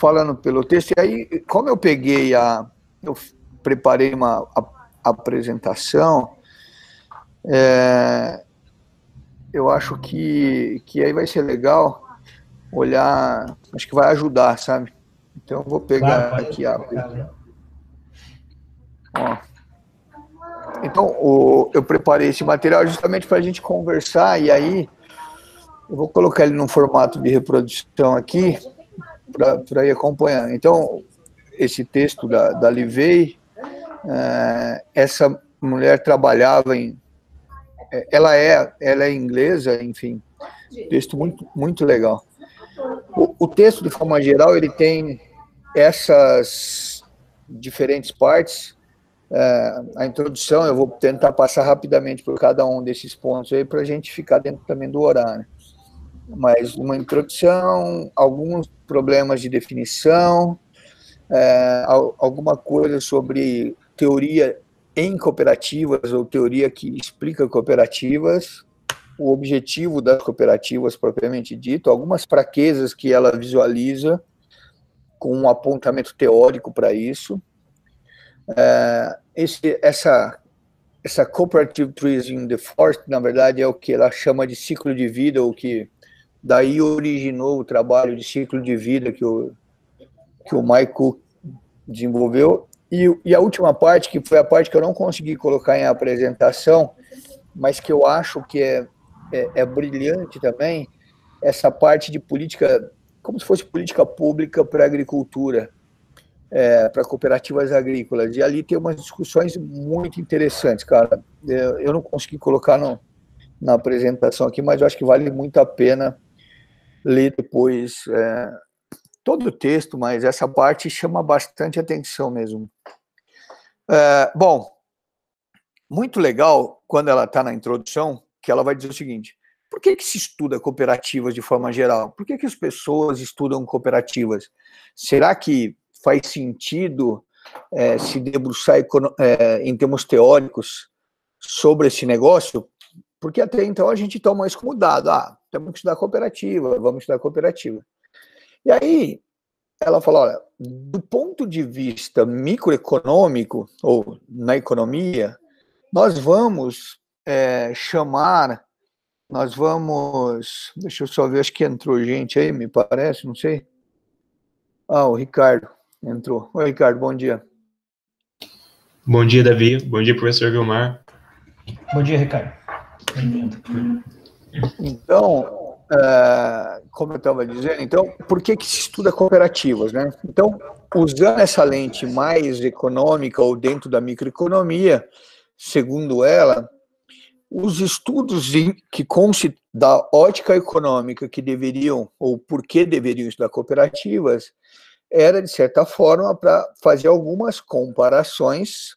falando pelo texto, e aí, como eu peguei eu preparei uma apresentação, eu acho que aí vai ser legal olhar, acho que vai ajudar, sabe? Então eu vou pegar Claro, aqui ó. Então, eu preparei esse material justamente para a gente conversar, e aí eu vou colocar ele num formato de reprodução aqui, para ir acompanhando. Então, esse texto da Livei, essa mulher trabalhava ela é inglesa, enfim, texto muito, muito legal. O texto, de forma geral, ele tem essas diferentes partes. A introdução, eu vou tentar passar rapidamente por cada um desses pontos aí, para a gente ficar dentro também do horário. Mas uma introdução, alguns problemas de definição, alguma coisa sobre teoria em cooperativas, ou teoria que explica cooperativas, o objetivo das cooperativas propriamente dito, algumas fraquezas que ela visualiza, com um apontamento teórico para isso. Essa Cooperative Trees in the Forest, na verdade, é o que ela chama de ciclo de vida, o que daí originou o trabalho de ciclo de vida que o Mike Cook desenvolveu. E a última parte, que foi a parte que eu não consegui colocar em apresentação, mas que eu acho que é brilhante também, essa parte de política, como se fosse política pública para a agricultura, para cooperativas agrícolas. E ali tem umas discussões muito interessantes, cara. Eu não consegui colocar na apresentação aqui, mas eu acho que vale muito a pena ler depois todo o texto, mas essa parte chama bastante atenção mesmo. Bom, muito legal quando ela está na introdução, que ela vai dizer o seguinte: por que se estuda cooperativas de forma geral? Por que as pessoas estudam cooperativas? Será que faz sentido se debruçar em termos teóricos sobre esse negócio? Porque até então a gente toma isso como dado. Temos que estudar cooperativa, vamos estudar cooperativa. E aí ela fala, olha, do ponto de vista microeconômico, ou na economia, nós vamos deixa eu só ver, acho que entrou gente aí, me parece, não sei. O Ricardo entrou. Oi, Ricardo, bom dia. Bom dia, Davi. Bom dia, professor Vilmar. Bom dia, Ricardo. Então, como eu estava dizendo, então, por que se estuda cooperativas, né? Então, usando essa lente mais econômica ou dentro da microeconomia, segundo ela, os estudos que constam da ótica econômica que deveriam, ou por que deveriam estudar cooperativas, era, de certa forma, para fazer algumas comparações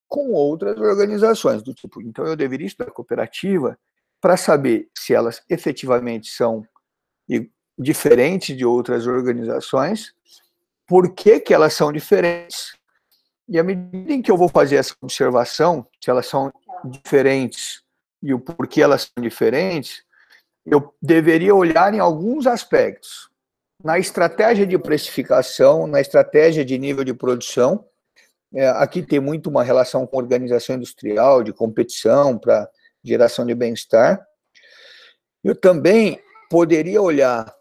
com outras organizações, do tipo, então eu deveria estudar cooperativa para saber se elas efetivamente são diferentes de outras organizações, por que elas são diferentes, e à medida em que eu vou fazer essa observação, se elas são diferentes e o porquê elas são diferentes, eu deveria olhar em alguns aspectos. Na estratégia de precificação, na estratégia de nível de produção, aqui tem muito uma relação com organização industrial, de competição para geração de bem-estar. Eu também poderia olhar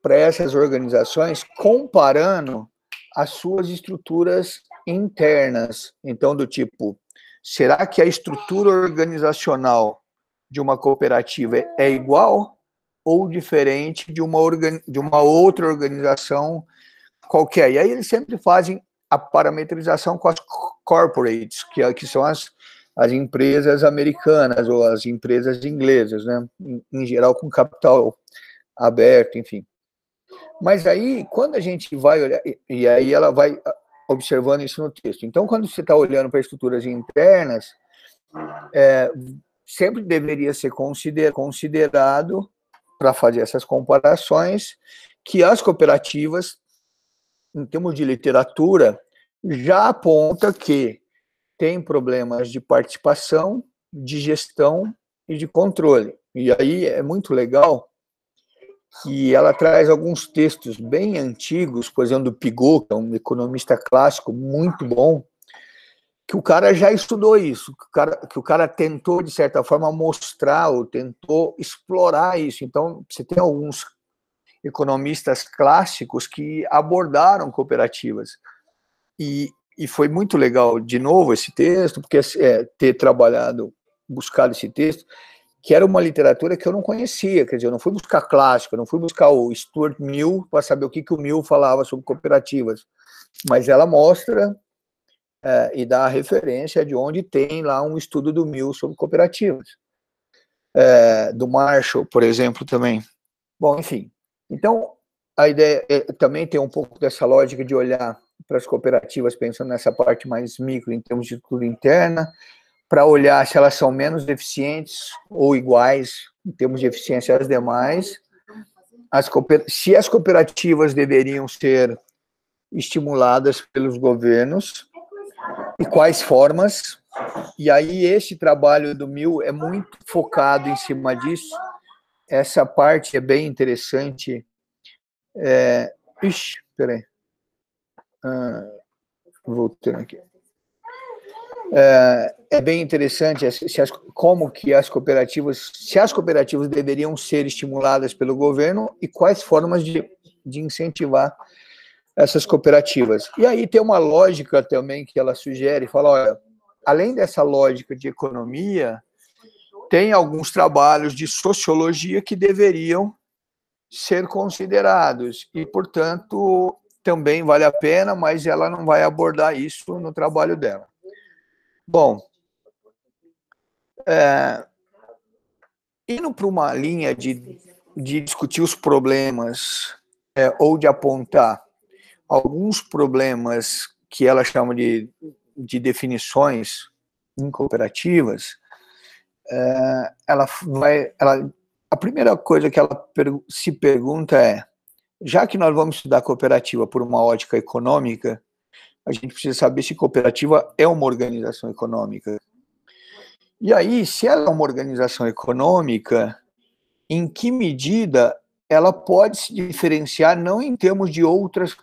para essas organizações comparando as suas estruturas internas. Então, do tipo, será que a estrutura organizacional de uma cooperativa é igual ou diferente de uma outra organização qualquer? E aí eles sempre fazem a parametrização com as corporates, que são as empresas americanas ou as empresas inglesas, né? Em geral com capital aberto, enfim. Mas aí, quando a gente vai olhar, e aí ela vai observando isso no texto. Então, quando você está olhando para estruturas internas, sempre deveria ser considerado, para fazer essas comparações, que as cooperativas, em termos de literatura, já aponta que tem problemas de participação, de gestão e de controle. E aí é muito legal, que ela traz alguns textos bem antigos, por exemplo, do Pigot, que é um economista clássico muito bom, que o cara já estudou isso, que o cara tentou, de certa forma, mostrar, ou tentou explorar isso. Então, você tem alguns economistas clássicos que abordaram cooperativas. E foi muito legal, de novo, esse texto, porque ter trabalhado, buscado esse texto, que era uma literatura que eu não conhecia, quer dizer, eu não fui buscar clássico, eu não fui buscar o Stuart Mill para saber o que o Mill falava sobre cooperativas, mas ela mostra e dá a referência de onde tem lá um estudo do Mill sobre cooperativas, do Marshall, por exemplo, também. Bom, enfim, então a ideia também tem um pouco dessa lógica de olhar para as cooperativas pensando nessa parte mais micro, em termos de estrutura interna, para olhar se elas são menos deficientes ou iguais em termos de eficiência às demais, se as cooperativas deveriam ser estimuladas pelos governos e quais formas. E aí esse trabalho do Mill é muito focado em cima disso. Essa parte é bem interessante. Peraí. Voltando aqui. É bem interessante como que as cooperativas deveriam ser estimuladas pelo governo e quais formas de incentivar essas cooperativas. E aí tem uma lógica também que ela sugere, fala, olha, além dessa lógica de economia, tem alguns trabalhos de sociologia que deveriam ser considerados e, portanto, também vale a pena, mas ela não vai abordar isso no trabalho dela. Bom, indo para uma linha de discutir os problemas ou de apontar alguns problemas que ela chama de definições em cooperativas, a primeira coisa que ela se pergunta é, já que nós vamos estudar cooperativa por uma ótica econômica, a gente precisa saber se cooperativa é uma organização econômica. E aí, se ela é uma organização econômica, em que medida ela pode se diferenciar, não em termos de outras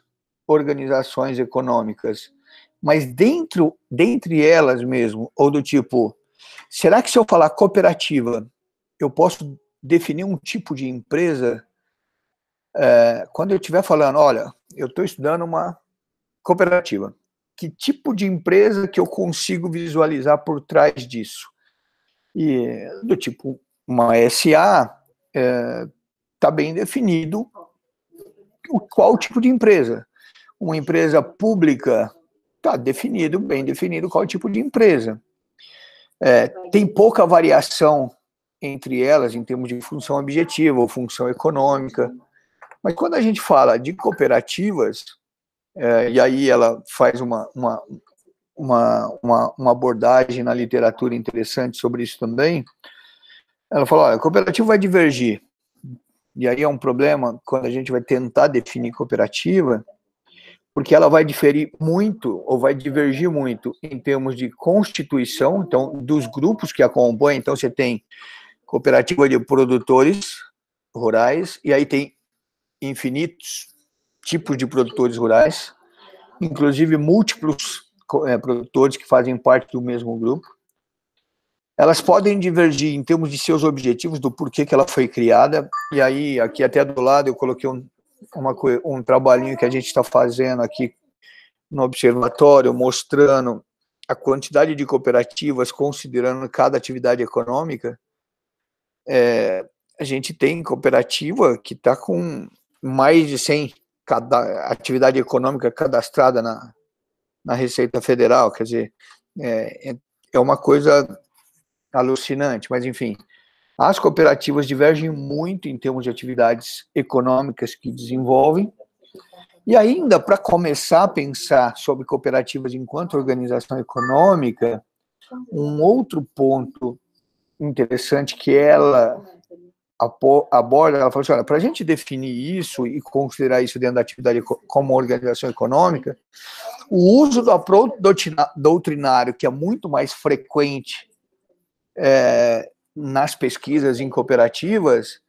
organizações econômicas, mas dentre elas mesmo, ou do tipo, será que se eu falar cooperativa, eu posso definir um tipo de empresa? Quando eu estiver falando, olha, eu estou estudando uma cooperativa, que tipo de empresa que eu consigo visualizar por trás disso? E do tipo, uma SA, está bem definido qual tipo de empresa. Uma empresa pública, está bem definido qual tipo de empresa. Tem pouca variação entre elas em termos de função objetiva ou função econômica. Mas quando a gente fala de cooperativas, e aí ela faz uma abordagem na literatura interessante sobre isso também, ela fala, olha, a cooperativa vai divergir. E aí é um problema quando a gente vai tentar definir cooperativa, porque ela vai diferir muito, ou vai divergir muito, em termos de constituição, então, dos grupos que a compõem. Então, você tem cooperativa de produtores rurais, e aí tem infinitos tipos de produtores rurais, inclusive múltiplos produtores que fazem parte do mesmo grupo. Elas podem divergir em termos de seus objetivos, do porquê que ela foi criada, e aí, aqui até do lado, eu coloquei um trabalhinho que a gente está fazendo aqui no observatório, mostrando a quantidade de cooperativas, considerando cada atividade econômica. A gente tem cooperativa que está com mais de 100 atividade econômica cadastrada na Receita Federal, quer dizer, é uma coisa alucinante, mas enfim, as cooperativas divergem muito em termos de atividades econômicas que desenvolvem, e ainda para começar a pensar sobre cooperativas enquanto organização econômica, um outro ponto interessante que ela aborda, ela fala assim, olha, para a gente definir isso e considerar isso dentro da atividade como organização econômica, o uso do approach doutrinário, que é muito mais frequente nas pesquisas em cooperativas,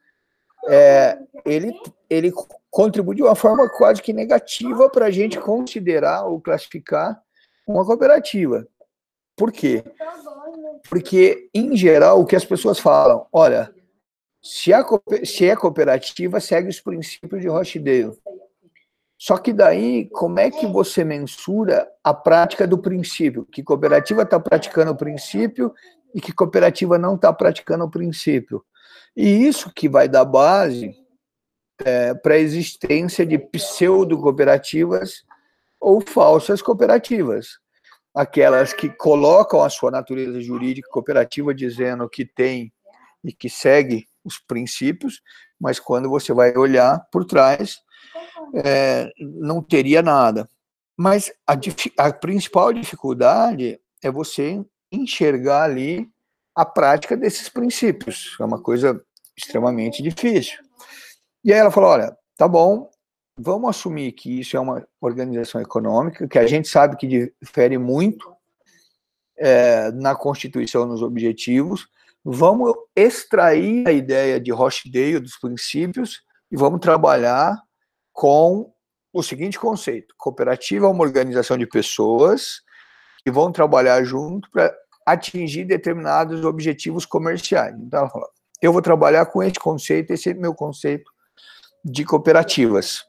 ele contribui de uma forma quase que negativa para a gente considerar ou classificar uma cooperativa. Por quê? Porque, em geral, o que as pessoas falam, olha, se é cooperativa, segue os princípios de Rochdale. Só que daí, como é que você mensura a prática do princípio? Que cooperativa está praticando o princípio e que cooperativa não está praticando o princípio. E isso que vai dar base para a existência de pseudo-cooperativas ou falsas cooperativas. Aquelas que colocam a sua natureza jurídica cooperativa dizendo que tem e que segue os princípios, mas quando você vai olhar por trás, não teria nada. Mas a principal dificuldade é você enxergar ali a prática desses princípios. É uma coisa extremamente difícil. E aí ela falou, olha, tá bom, vamos assumir que isso é uma organização econômica, que a gente sabe que difere muito na Constituição, nos objetivos, vamos extrair a ideia de Rochdale, dos princípios, e vamos trabalhar com o seguinte conceito: cooperativa é uma organização de pessoas que vão trabalhar junto para atingir determinados objetivos comerciais. Então, ela falou, eu vou trabalhar com esse conceito, esse é meu conceito de cooperativas.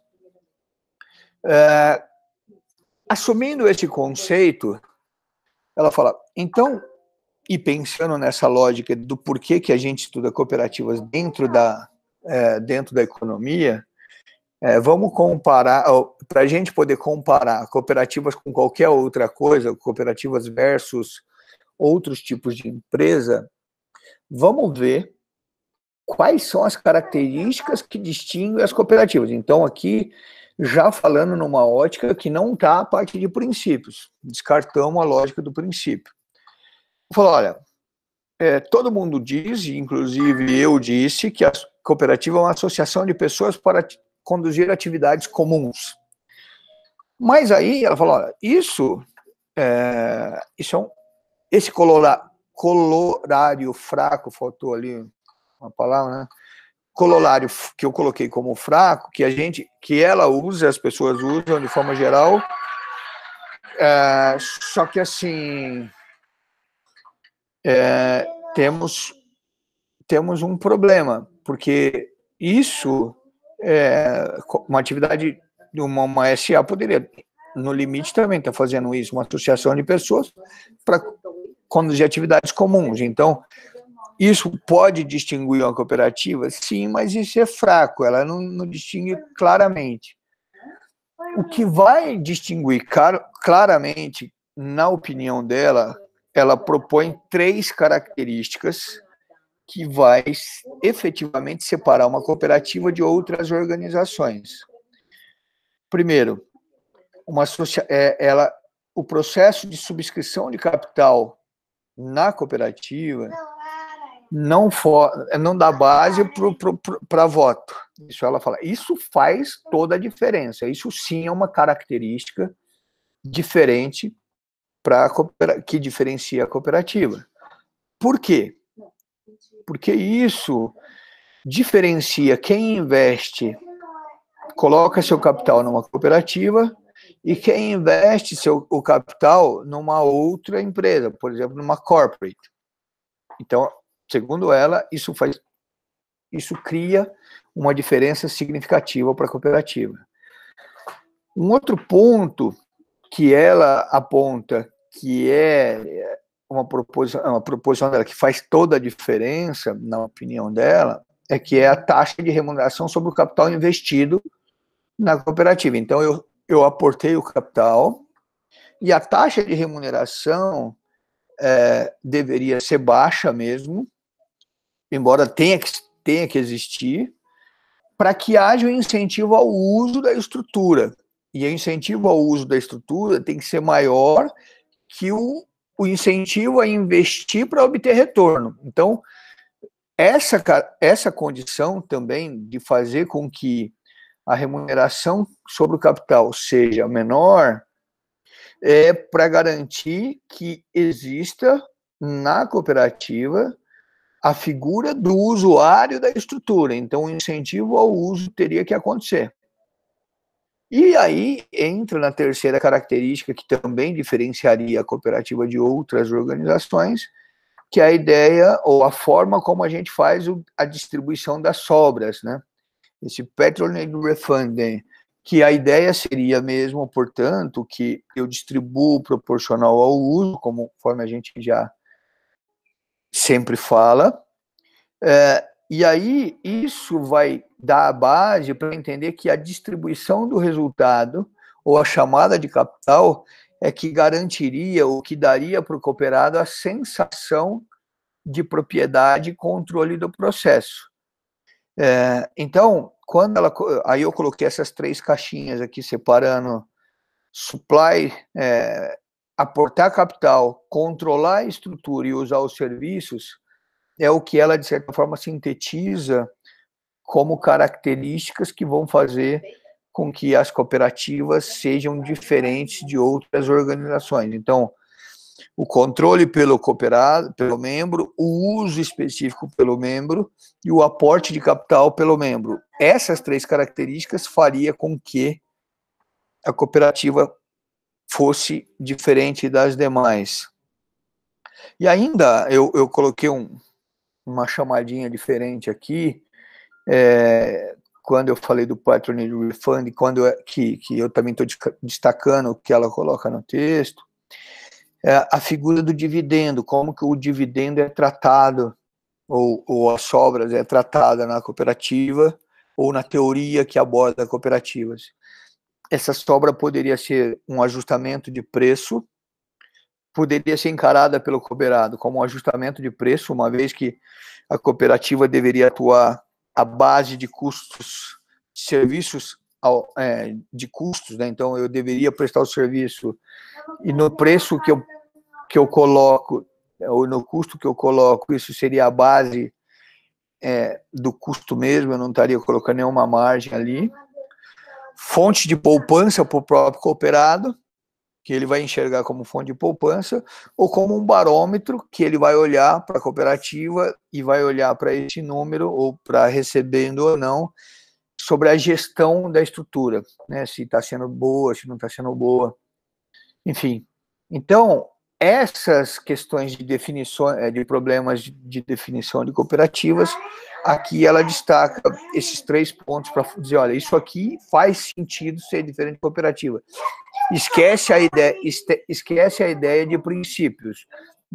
Assumindo esse conceito, ela fala, então, e pensando nessa lógica do porquê que a gente estuda cooperativas dentro da economia, vamos comparar, para a gente poder comparar cooperativas com qualquer outra coisa, cooperativas versus outros tipos de empresa, vamos ver quais são as características que distinguem as cooperativas. Então, aqui, já falando numa ótica que não está a parte de princípios, descartamos a lógica do princípio. Falou, olha, todo mundo diz, inclusive eu disse, que a cooperativa é uma associação de pessoas para conduzir atividades comuns. Mas aí ela falou, olha, esse colorário fraco, faltou ali uma palavra, né? Colorário que eu coloquei como fraco, que ela usa, as pessoas usam de forma geral, só que assim temos um problema, porque isso uma atividade de uma SA poderia, no limite, também estar fazendo isso, uma associação de pessoas para conduzir atividades comuns. Então, isso pode distinguir uma cooperativa? Sim, mas isso é fraco, ela não distingue claramente. O que vai distinguir claramente, na opinião dela, ela propõe 3 características que vai efetivamente separar uma cooperativa de outras organizações. Primeiro, o processo de subscrição de capital na cooperativa não dá base para voto. Isso ela fala. Isso faz toda a diferença. Isso sim é uma característica diferente que diferencia a cooperativa. Por quê? Porque isso diferencia quem investe, coloca seu capital numa cooperativa, e quem investe o capital numa outra empresa, por exemplo, numa corporate. Então, segundo ela, isso cria uma diferença significativa para a cooperativa. Um outro ponto que ela aponta, que é uma proposição dela que faz toda a diferença, na opinião dela, é que é a taxa de remuneração sobre o capital investido na cooperativa. Então, eu aportei o capital e a taxa de remuneração deveria ser baixa mesmo, embora tenha que existir, para que haja um incentivo ao uso da estrutura. E o incentivo ao uso da estrutura tem que ser maior que o incentivo a investir para obter retorno. Então, essa condição também de fazer com que a remuneração sobre o capital seja menor para garantir que exista na cooperativa a figura do usuário da estrutura. Então, o incentivo ao uso teria que acontecer. E aí entra na terceira característica, que também diferenciaria a cooperativa de outras organizações, que é a ideia ou a forma como a gente faz a distribuição das sobras, né? Esse patronage refunding, que a ideia seria mesmo, portanto, que eu distribuo proporcional ao uso, conforme a gente já sempre fala, e aí isso vai dar a base para entender que a distribuição do resultado, ou a chamada de capital, é que garantiria ou que daria para o cooperado a sensação de propriedade e controle do processo. Então, aí eu coloquei essas 3 caixinhas aqui, separando supply, aportar capital, controlar a estrutura e usar os serviços, é o que ela, de certa forma, sintetiza como características que vão fazer com que as cooperativas sejam diferentes de outras organizações. Então, o controle pelo cooperado, pelo membro, o uso específico pelo membro e o aporte de capital pelo membro. Essas 3 características faria com que a cooperativa fosse diferente das demais. E ainda eu coloquei uma chamadinha diferente aqui, quando eu falei do patronage refund, que eu também estou destacando o que ela coloca no texto, a figura do dividendo, como que o dividendo é tratado, ou as sobras é tratada na cooperativa, ou na teoria que aborda cooperativas. Essa sobra poderia ser um ajustamento de preço, poderia ser encarada pelo cooperado como um ajustamento de preço, uma vez que a cooperativa deveria atuar à base de custos, serviços de custos, né? Então eu deveria prestar o serviço e no preço que eu coloco, ou no custo que eu coloco, isso seria a base do custo mesmo, eu não estaria colocando nenhuma margem ali. Fonte de poupança para o próprio cooperado, que ele vai enxergar como fonte de poupança, ou como um barômetro, que ele vai olhar para a cooperativa e vai olhar para esse número, ou para recebendo ou não, sobre a gestão da estrutura, né? Se está sendo boa, se não está sendo boa, enfim. Então, essas questões de definição, de problemas de definição de cooperativas, aqui ela destaca esses 3 pontos para dizer, olha, isso aqui faz sentido ser diferente de cooperativa. Esquece a ideia de princípios.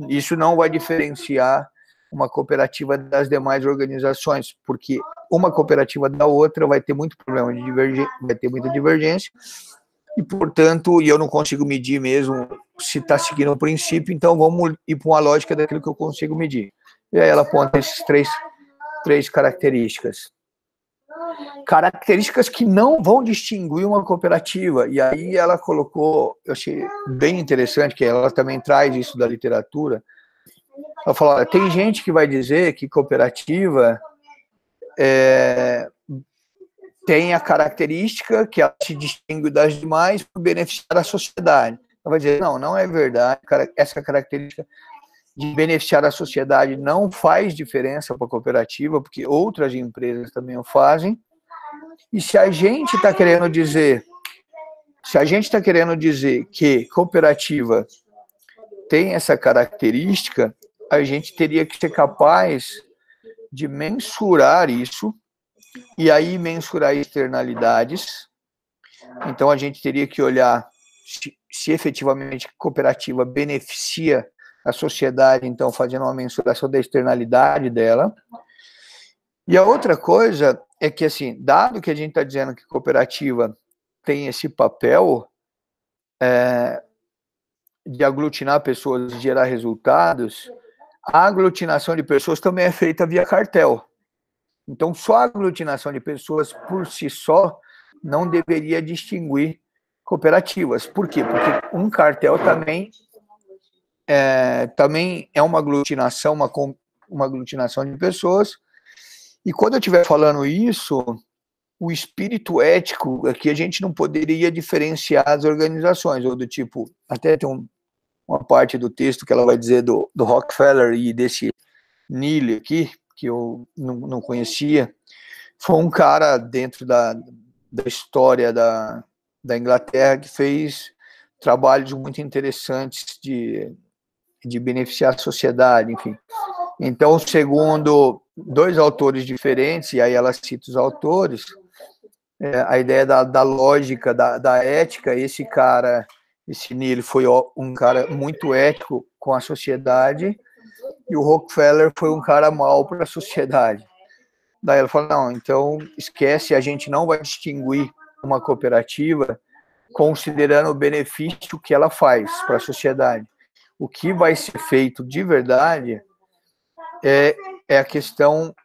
Isso não vai diferenciar uma cooperativa das demais organizações, porque uma cooperativa da outra vai ter muito problema de divergência, vai ter muita divergência, e, portanto, eu não consigo medir mesmo se está seguindo o princípio, então vamos ir para uma lógica daquilo que eu consigo medir. E aí ela aponta esses três características. Características que não vão distinguir uma cooperativa, e aí ela colocou, eu achei bem interessante, que ela também traz isso da literatura. Ela falou, olha, tem gente que vai dizer que cooperativa tem a característica que ela se distingue das demais para beneficiar a sociedade. Ela vai dizer, não é verdade, essa característica de beneficiar a sociedade não faz diferença para a cooperativa, porque outras empresas também o fazem. E se a gente está querendo dizer, que cooperativa tem essa característica, a gente teria que ser capaz de mensurar isso, e aí mensurar externalidades. Então a gente teria que olhar se efetivamente a cooperativa beneficia a sociedade, então fazendo uma mensuração da externalidade dela. E a outra coisa é que, assim, dado que a gente está dizendo que cooperativa tem esse papel de aglutinar pessoas e gerar resultados, a aglutinação de pessoas também é feita via cartel. Então, só a aglutinação de pessoas por si só não deveria distinguir cooperativas. Por quê? Porque um cartel também é uma aglutinação, uma aglutinação de pessoas. E quando eu estiver falando isso, o espírito ético é que a gente não poderia diferenciar as organizações, ou do tipo, até tem uma parte do texto que ela vai dizer do Rockefeller e desse Neely aqui, que eu não conhecia, foi um cara dentro da história da Inglaterra que fez trabalhos muito interessantes de beneficiar a sociedade, enfim. Então, segundo dois autores diferentes, e aí ela cita os autores, a ideia da lógica, da ética, esse Neely foi um cara muito ético com a sociedade, e o Rockefeller foi um cara mau para a sociedade. Daí ela fala, não, então esquece, a gente não vai distinguir uma cooperativa considerando o benefício que ela faz para a sociedade. O que vai ser feito de verdade é a questão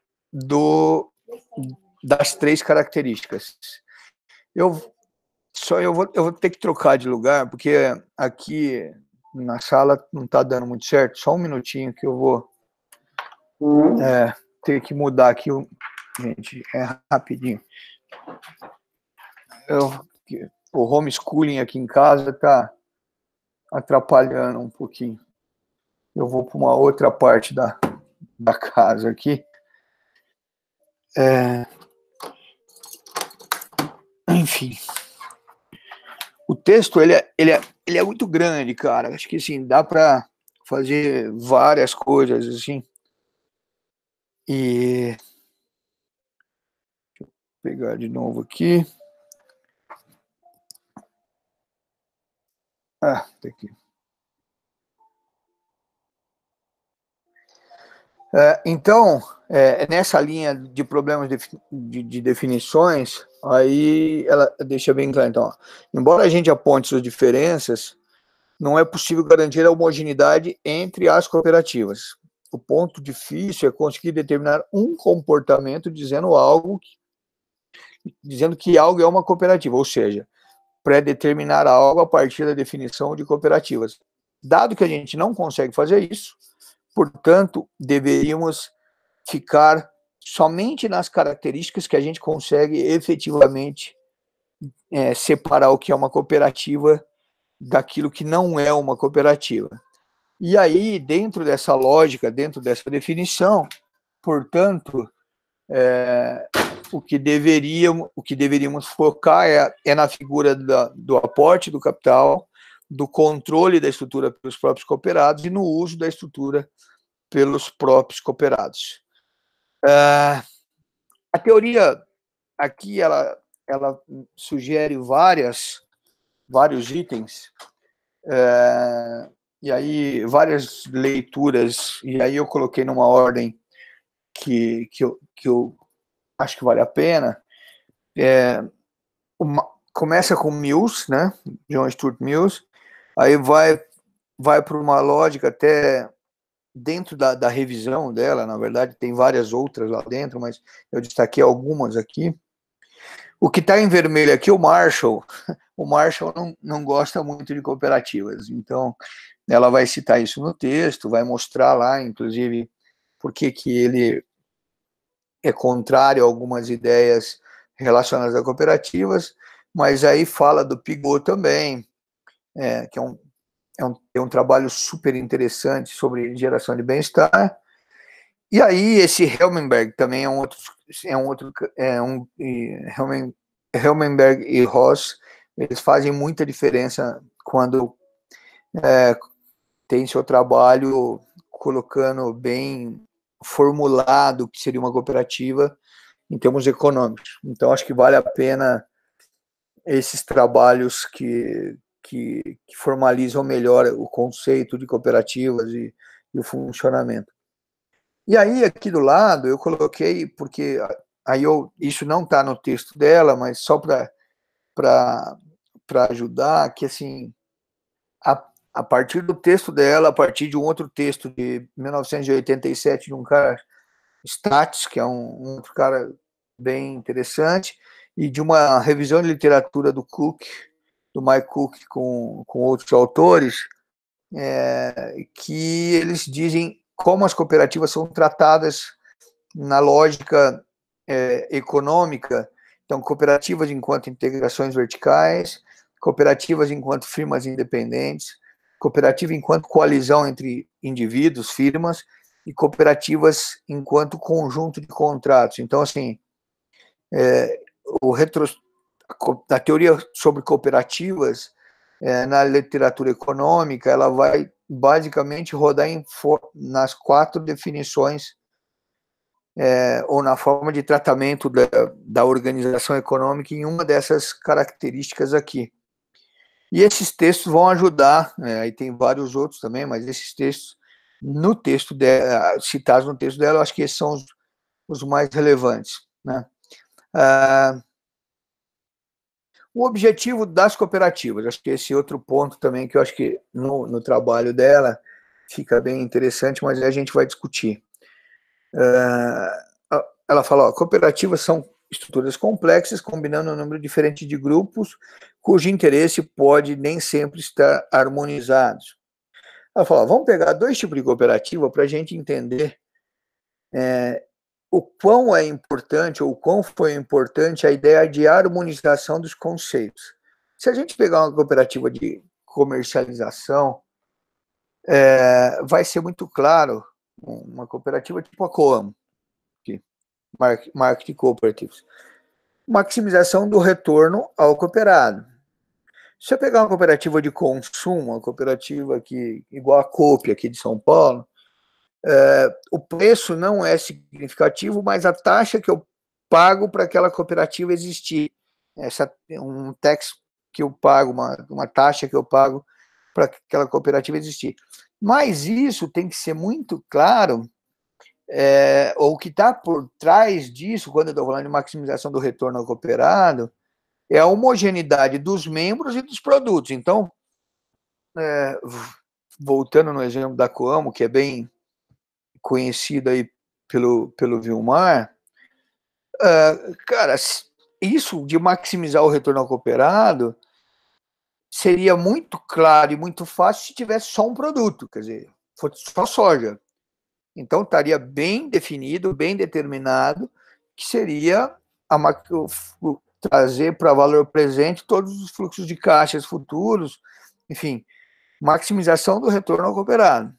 das três características. Eu vou ter que trocar de lugar, porque aqui na sala não está dando muito certo. Só um minutinho que eu vou ter que mudar aqui. Gente, rapidinho. O homeschooling aqui em casa está atrapalhando um pouquinho. Eu vou para uma outra parte da casa aqui. Enfim. O texto, ele é muito grande, cara. Acho que, assim, dá para fazer várias coisas, assim. E... Deixa eu pegar de novo aqui. Tá aqui. Então, nessa linha de problemas de definições, aí ela deixa bem claro, então, embora a gente aponte suas diferenças, não é possível garantir a homogeneidade entre as cooperativas. O ponto difícil é conseguir determinar um comportamento dizendo que algo é uma cooperativa, ou seja, pré-determinar algo a partir da definição de cooperativas. Dado que a gente não consegue fazer isso, portanto, deveríamos ficar somente nas características que a gente consegue efetivamente separar o que é uma cooperativa daquilo que não é uma cooperativa. E aí, dentro dessa lógica, dentro dessa definição, portanto, o que deveríamos focar é na figura do aporte do capital, do controle da estrutura pelos próprios cooperados e no uso da estrutura pelos próprios cooperados. A teoria aqui, ela sugere vários itens, e aí várias leituras, e aí eu coloquei numa ordem que eu acho que vale a pena. Começa com Mills, né? John Stuart Mills, aí vai para uma lógica até dentro da revisão dela, na verdade, tem várias outras lá dentro, mas eu destaquei algumas aqui. O que está em vermelho aqui, o Marshall não gosta muito de cooperativas, então ela vai citar isso no texto, vai mostrar lá, inclusive, por que ele é contrário a algumas ideias relacionadas a cooperativas, mas aí fala do Pigot também, que é um trabalho super interessante sobre geração de bem-estar. E aí esse Helmenberg também Helmenberg e Ross, eles fazem muita diferença quando tem seu trabalho colocando bem formulado o que seria uma cooperativa em termos econômicos. Então, acho que vale a pena esses trabalhos que formalizam melhor o conceito de cooperativas e o funcionamento. E aí, aqui do lado, eu coloquei, porque aí isso não está no texto dela, mas só para ajudar, que assim, a partir do texto dela, a partir de um outro texto de 1987, de um cara, Stats, que é um outro cara bem interessante, e de uma revisão de literatura do Mike Cook com outros autores, que eles dizem como as cooperativas são tratadas na lógica econômica. Então, cooperativas enquanto integrações verticais, cooperativas enquanto firmas independentes, cooperativa enquanto coalizão entre indivíduos, firmas, e cooperativas enquanto conjunto de contratos. Então, assim, a teoria sobre cooperativas, na literatura econômica, ela vai basicamente rodar nas 4 definições, ou na forma de tratamento da organização econômica em uma dessas características aqui. E esses textos vão ajudar, aí tem vários outros também, mas esses textos, citados no texto dela, eu acho que esses são os mais relevantes, né? O objetivo das cooperativas, acho que esse outro ponto também, que eu acho que no trabalho dela fica bem interessante, mas aí a gente vai discutir. Ela fala, cooperativas são estruturas complexas, combinando um número diferente de grupos, cujo interesse pode nem sempre estar harmonizados. Ela fala, vamos pegar 2 tipos de cooperativa para a gente entender o quão é importante, ou quão foi importante a ideia de harmonização dos conceitos. Se a gente pegar uma cooperativa de comercialização, vai ser muito claro, uma cooperativa tipo a Coamo, Marketing Cooperatives, maximização do retorno ao cooperado. Se você pegar uma cooperativa de consumo, uma cooperativa aqui, igual a Coop aqui de São Paulo, o preço não é significativo, mas a taxa que eu pago para aquela cooperativa existir, um tax que eu pago, uma taxa que eu pago para aquela cooperativa existir. Mas isso tem que ser muito claro, ou o que está por trás disso, quando eu estou falando de maximização do retorno ao cooperado, é a homogeneidade dos membros e dos produtos. Então, voltando no exemplo da Coamo, que é bem conhecido aí pelo Vilmar, cara, isso de maximizar o retorno ao cooperado seria muito claro e muito fácil se tivesse só um produto, quer dizer, fosse só soja. Então, estaria bem definido, bem determinado, que seria trazer para valor presente todos os fluxos de caixas futuros, enfim, maximização do retorno ao cooperado.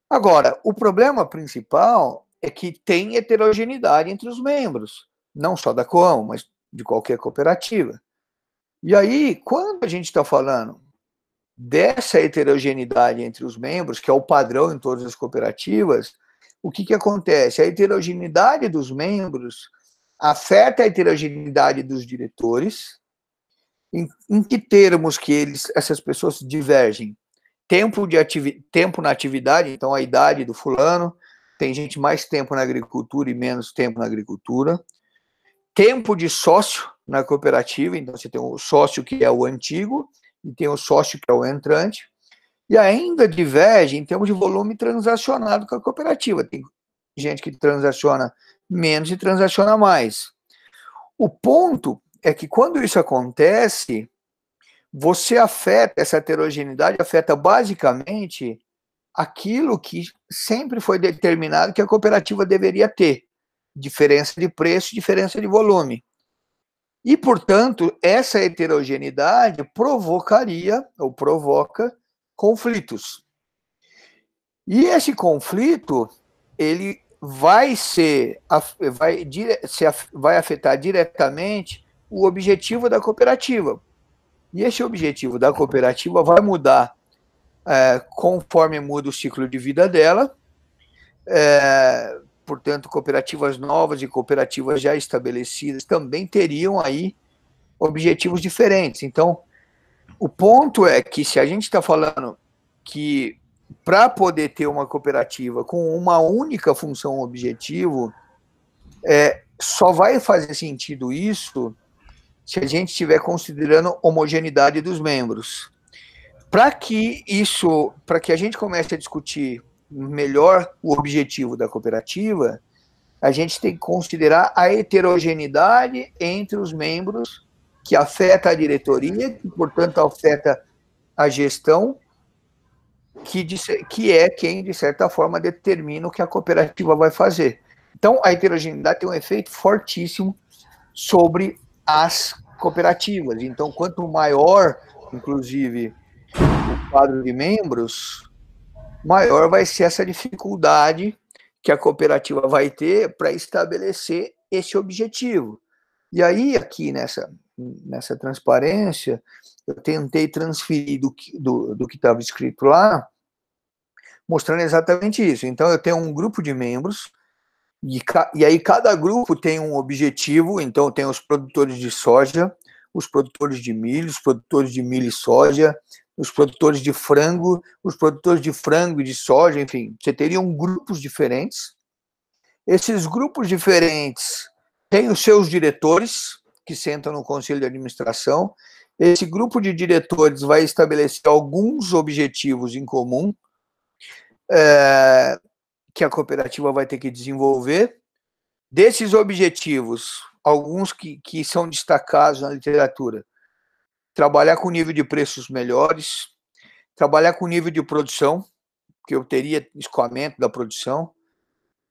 Agora, o problema principal é que tem heterogeneidade entre os membros, não só da Coamo, mas de qualquer cooperativa. E aí, quando a gente está falando dessa heterogeneidade entre os membros, que é o padrão em todas as cooperativas, o que acontece? A heterogeneidade dos membros afeta a heterogeneidade dos diretores. Em que termos que essas pessoas divergem? Tempo na atividade, então a idade do fulano, tem gente mais tempo na agricultura e menos tempo na agricultura. Tempo de sócio na cooperativa, então você tem o sócio que é o antigo e tem o sócio que é o entrante, e ainda diverge em termos de volume transacionado com a cooperativa. Tem gente que transaciona menos e transaciona mais. O ponto é que quando isso acontece, essa heterogeneidade afeta basicamente aquilo que sempre foi determinado que a cooperativa deveria ter: diferença de preço, diferença de volume. E, portanto, essa heterogeneidade provocaria, ou provoca, conflitos. E esse conflito, ele vai afetar diretamente o objetivo da cooperativa. E esse objetivo da cooperativa vai mudar conforme muda o ciclo de vida dela. Portanto, cooperativas novas e cooperativas já estabelecidas também teriam aí objetivos diferentes. Então, o ponto é que se a gente está falando que para poder ter uma cooperativa com uma única função objetivo, só vai fazer sentido isso se a gente estiver considerando homogeneidade dos membros. Para que a gente comece a discutir melhor o objetivo da cooperativa, a gente tem que considerar a heterogeneidade entre os membros, que afeta a diretoria, que, portanto, afeta a gestão, que é quem, de certa forma, determina o que a cooperativa vai fazer. Então, a heterogeneidade tem um efeito fortíssimo sobre as cooperativas. Então, quanto maior, inclusive, o quadro de membros, maior vai ser essa dificuldade que a cooperativa vai ter para estabelecer esse objetivo. E aí, aqui nessa transparência, eu tentei transferir do que estava escrito lá, mostrando exatamente isso. Então, eu tenho um grupo de membros, e aí cada grupo tem um objetivo. Então, tem os produtores de soja, os produtores de milho, os produtores de milho e soja, os produtores de frango, os produtores de frango e de soja, enfim, você teria grupos diferentes. Esses grupos diferentes têm os seus diretores, que sentam no conselho de administração. Esse grupo de diretores vai estabelecer alguns objetivos em comum, que a cooperativa vai ter que desenvolver. Desses objetivos, alguns que são destacados na literatura: trabalhar com nível de preços melhores, trabalhar com nível de produção, que eu teria escoamento da produção.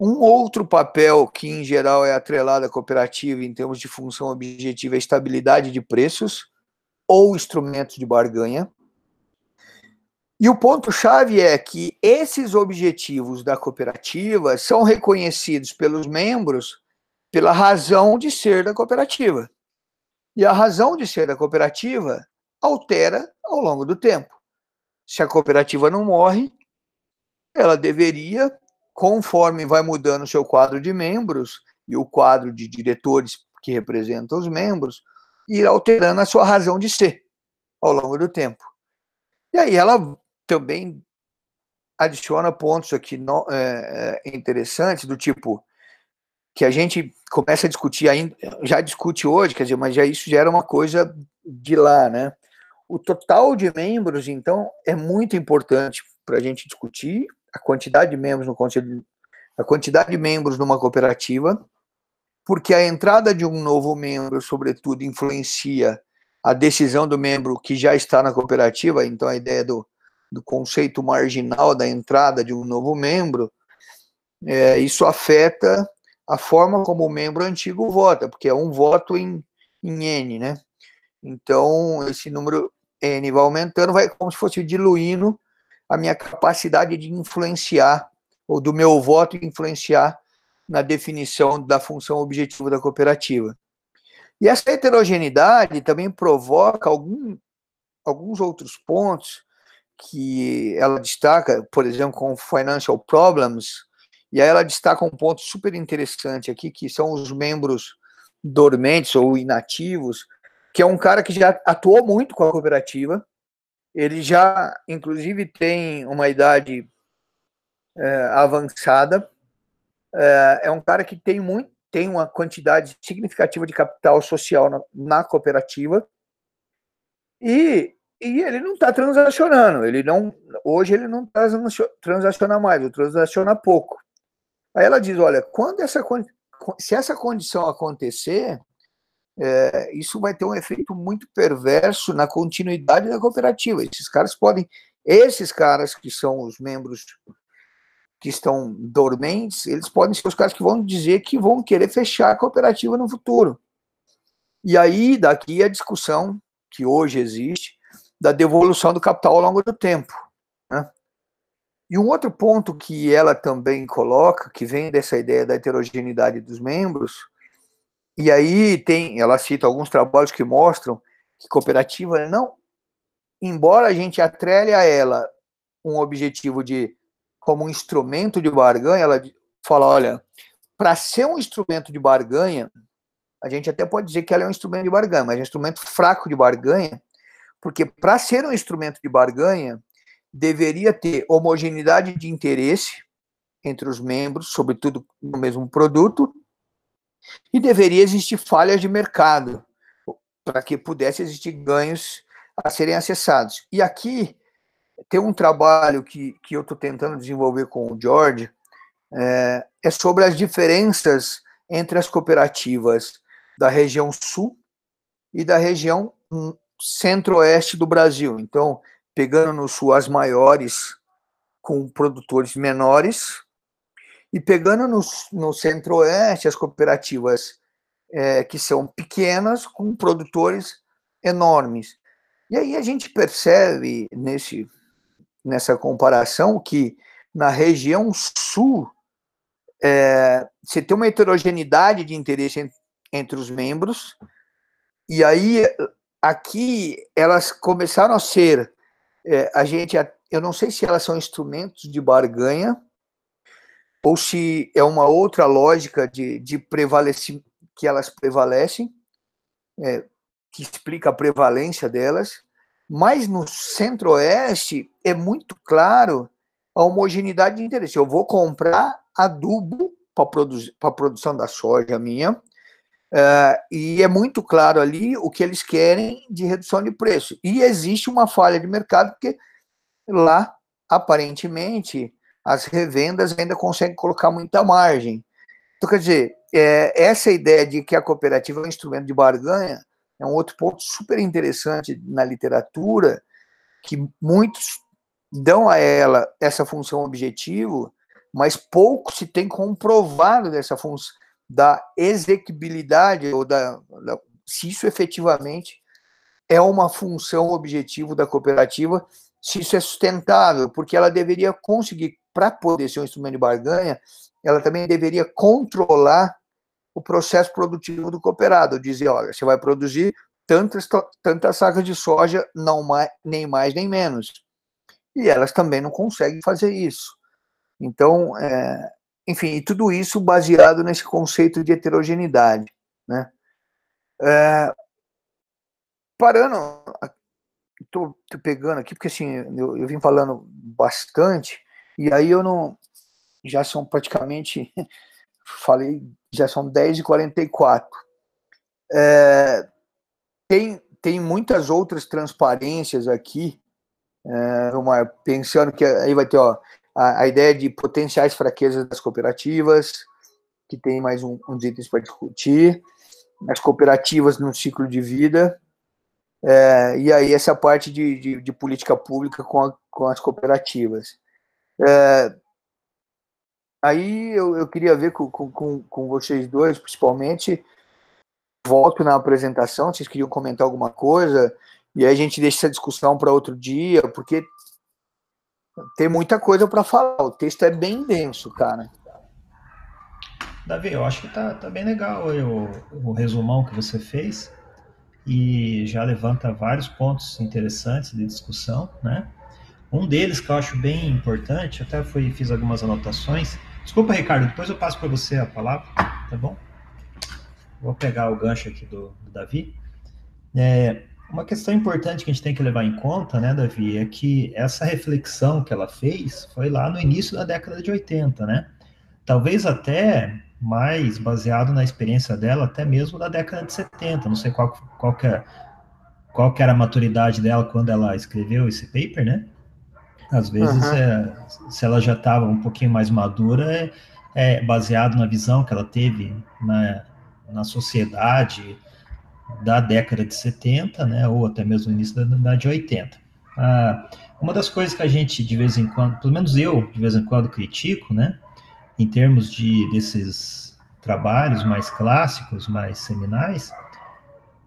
Um outro papel que, em geral, é atrelado à cooperativa em termos de função objetiva é a estabilidade de preços ou instrumentos de barganha. E o ponto-chave é que esses objetivos da cooperativa são reconhecidos pelos membros pela razão de ser da cooperativa. E a razão de ser da cooperativa altera ao longo do tempo. Se a cooperativa não morre, ela deveria, conforme vai mudando o seu quadro de membros e o quadro de diretores que representam os membros, ir alterando a sua razão de ser ao longo do tempo. E aí ela também adiciona pontos aqui interessantes, do tipo que a gente começa a discutir ainda, já discute hoje, quer dizer, mas isso já era uma coisa de lá, né? O total de membros, então, é muito importante para a gente discutir a quantidade de membros no conselho, a quantidade de membros numa cooperativa, porque a entrada de um novo membro, sobretudo, influencia a decisão do membro que já está na cooperativa. Então, a ideia do conceito marginal da entrada de um novo membro, isso afeta a forma como o membro antigo vota, porque é um voto em N, né? Então, esse número N vai aumentando, vai como se fosse diluindo a minha capacidade de influenciar, ou do meu voto influenciar na definição da função objetiva da cooperativa. E essa heterogeneidade também provoca alguns outros pontos que ela destaca, por exemplo, com financial problems, e aí ela destaca um ponto super interessante aqui, que são os membros dormentes ou inativos, que é um cara que já atuou muito com a cooperativa, ele já, inclusive, tem uma idade avançada, é um cara que tem uma quantidade significativa de capital social na cooperativa, e ele não está transacionando, hoje ele não transaciona mais, ele transaciona pouco. Aí ela diz, olha, se essa condição acontecer, isso vai ter um efeito muito perverso na continuidade da cooperativa. Esses caras que são os membros que estão dormentes, eles podem ser os caras que vão dizer que vão querer fechar a cooperativa no futuro. E aí, daqui a discussão que hoje existe da devolução do capital ao longo do tempo, né? E um outro ponto que ela também coloca, que vem dessa ideia da heterogeneidade dos membros, e aí ela cita alguns trabalhos que mostram que cooperativa não, embora a gente atrele a ela um objetivo como um instrumento de barganha, ela fala, olha, para ser um instrumento de barganha, a gente até pode dizer que ela é um instrumento de barganha, mas é um instrumento fraco de barganha, porque para ser um instrumento de barganha, deveria ter homogeneidade de interesse entre os membros, sobretudo no mesmo produto, e deveria existir falhas de mercado, para que pudesse existir ganhos a serem acessados. E aqui tem um trabalho que eu estou tentando desenvolver com o George, é sobre as diferenças entre as cooperativas da região sul e da região centro-oeste do Brasil. Então, pegando no sul as maiores com produtores menores e pegando no centro-oeste as cooperativas que são pequenas com produtores enormes. E aí a gente percebe nessa comparação que na região sul você tem uma heterogeneidade de interesse entre os membros, e aí aqui elas começaram a ser, eu não sei se elas são instrumentos de barganha, ou se é uma outra lógica de prevalecer, que elas prevalecem, que explica a prevalência delas, mas no centro-oeste é muito claro a homogeneidade de interesse. Eu vou comprar adubo para a produção da soja minha, e é muito claro ali o que eles querem de redução de preço. E existe uma falha de mercado, porque lá, aparentemente, as revendas ainda conseguem colocar muita margem. Então, quer dizer, essa ideia de que a cooperativa é um instrumento de barganha é um outro ponto super interessante na literatura, que muitos dão a ela essa função objetivo, mas pouco se tem comprovado dessa função, da exequibilidade, ou se isso efetivamente é uma função objetivo da cooperativa, se isso é sustentável, porque ela deveria conseguir, para poder ser um instrumento de barganha, ela também deveria controlar o processo produtivo do cooperado, dizer, olha, você vai produzir tantas sacas de soja, nem mais nem menos. E elas também não conseguem fazer isso. Então, enfim, e tudo isso baseado nesse conceito de heterogeneidade, né? Parando, estou pegando aqui, porque assim, eu vim falando bastante, e aí já são praticamente, já são 10h44. Tem muitas outras transparências aqui, pensando que aí vai ter a ideia de potenciais fraquezas das cooperativas, que tem mais uns itens para discutir, as cooperativas no ciclo de vida, e aí essa parte de política pública com as cooperativas. Aí eu queria ver com vocês dois, principalmente, volto na apresentação, vocês queriam comentar alguma coisa, e aí a gente deixa essa discussão para outro dia, porque tem muita coisa para falar, o texto é bem denso, cara. Davi, eu acho que tá bem legal o resumão que você fez, e já levanta vários pontos interessantes de discussão, né? Um deles que eu acho bem importante, até fiz algumas anotações. Desculpa, Ricardo, depois eu passo para você a palavra, tá bom? Vou pegar o gancho aqui do Davi. Uma questão importante que a gente tem que levar em conta, né, Davi, é que essa reflexão que ela fez foi lá no início da década de 80, né? Talvez até mais baseado na experiência dela, até mesmo da década de 70. Não sei qual que era a maturidade dela quando ela escreveu esse paper, né? Às vezes, se ela já estava um pouquinho mais madura, baseado na visão que ela teve na sociedade da década de 70, né, ou até mesmo no início da década de 80. Uma das coisas que a gente, de vez em quando, pelo menos eu, de vez em quando, critico, né, em termos desses trabalhos mais clássicos, mais seminais,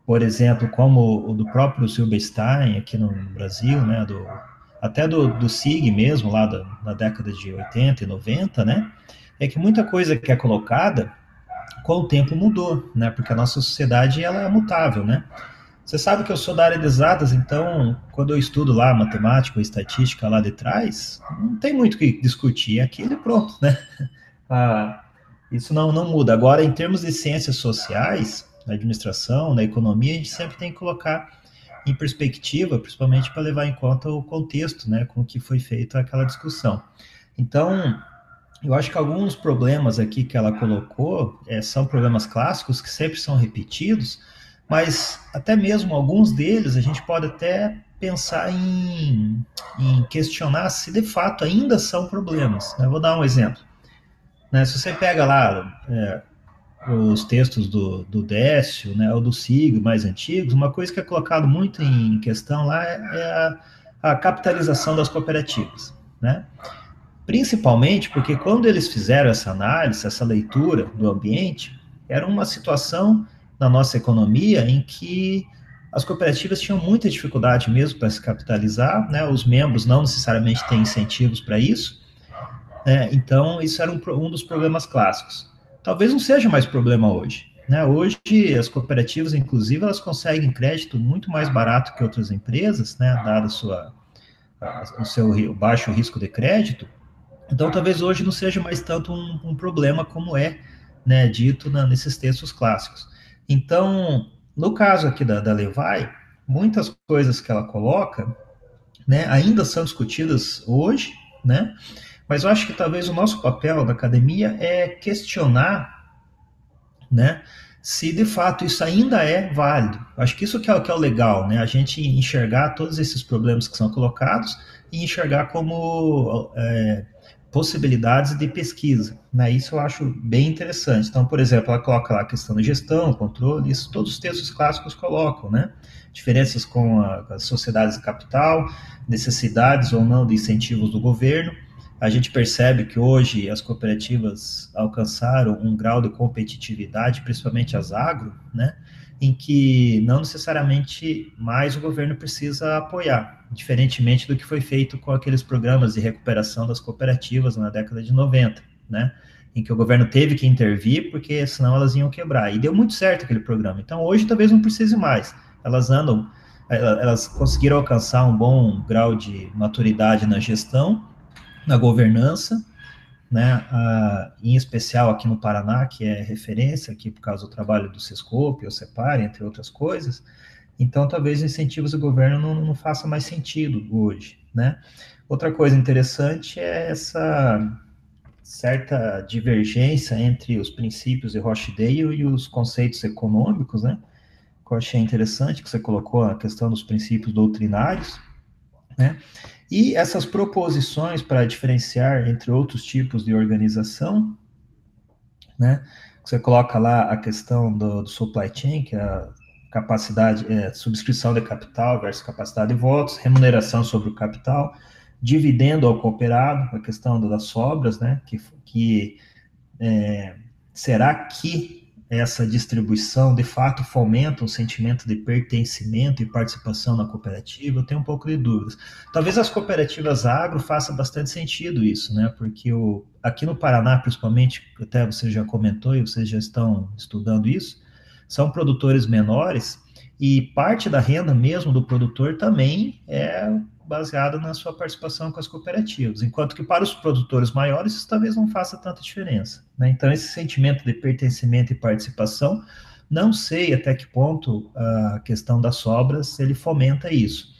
por exemplo, como o do próprio Silberstein aqui no Brasil, né, até do SIG mesmo, lá na década de 80 e 90, né, é que muita coisa que é colocada com o tempo mudou, né, porque a nossa sociedade ela é mutável, né. Você sabe que eu sou da área de exatas, então, quando eu estudo lá matemática ou estatística lá de trás, não tem muito o que discutir, é aquilo e pronto, né. Isso não muda. Agora, em termos de ciências sociais, na administração, na economia, a gente sempre tem que colocar em perspectiva, principalmente para levar em conta o contexto, né, com que foi feita aquela discussão. Então, eu acho que alguns problemas aqui que ela colocou são problemas clássicos que sempre são repetidos, mas até mesmo alguns deles a gente pode até pensar em questionar se de fato ainda são problemas, né? Vou dar um exemplo. Né, se você pega lá os textos do Décio, né, ou do SIG, mais antigos, uma coisa que é colocado muito em questão lá é a capitalização das cooperativas, né? Principalmente porque quando eles fizeram essa análise, essa leitura do ambiente, era uma situação na nossa economia em que as cooperativas tinham muita dificuldade mesmo para se capitalizar, né? Os membros não necessariamente têm incentivos para isso, né? Então, isso era um dos problemas clássicos. Talvez não seja mais problema hoje, né? Hoje, as cooperativas, inclusive, elas conseguem crédito muito mais barato que outras empresas, né? Dado o seu baixo risco de crédito. Então, talvez hoje não seja mais tanto um problema como é, né, dito nesses textos clássicos. Então, no caso aqui da Levi, muitas coisas que ela coloca, né, ainda são discutidas hoje, né, mas eu acho que talvez o nosso papel da academia é questionar, né, se de fato isso ainda é válido. Acho que isso que é o legal, né, a gente enxergar todos esses problemas que são colocados e enxergar como possibilidades de pesquisa, né? Isso eu acho bem interessante. Então, por exemplo, ela coloca lá a questão da gestão, controle, isso todos os textos clássicos colocam, né? Diferenças com as sociedades de capital, necessidades ou não de incentivos do governo. A gente percebe que hoje as cooperativas alcançaram um grau de competitividade, principalmente as agro, né? Em que não necessariamente mais o governo precisa apoiar, diferentemente do que foi feito com aqueles programas de recuperação das cooperativas na década de 90, né? Em que o governo teve que intervir, porque senão elas iam quebrar. E deu muito certo aquele programa. Então, hoje talvez não precise mais. Elas conseguiram alcançar um bom grau de maturidade na gestão, na governança, né, em especial aqui no Paraná, que é referência aqui por causa do trabalho do Sescope, ou Separe, entre outras coisas. Então, talvez incentivos do governo não faça mais sentido hoje, né? Outra coisa interessante é essa certa divergência entre os princípios de Rochdale e os conceitos econômicos, né? Que eu achei interessante, que você colocou a questão dos princípios doutrinários, né? E essas proposições para diferenciar entre outros tipos de organização, né? Você coloca lá a questão do supply chain, que é a capacidade, subscrição de capital versus capacidade de votos, remuneração sobre o capital, dividendo ao cooperado, a questão das sobras, né? Será que essa distribuição de fato fomenta um sentimento de pertencimento e participação na cooperativa? Eu tenho um pouco de dúvidas. Talvez as cooperativas agro faça bastante sentido isso, né? Porque aqui no Paraná, principalmente, até você já comentou e vocês já estão estudando isso, são produtores menores e parte da renda mesmo do produtor também é baseada na sua participação com as cooperativas, enquanto que para os produtores maiores isso talvez não faça tanta diferença, né? Então, esse sentimento de pertencimento e participação, não sei até que ponto a questão das sobras, ele fomenta isso.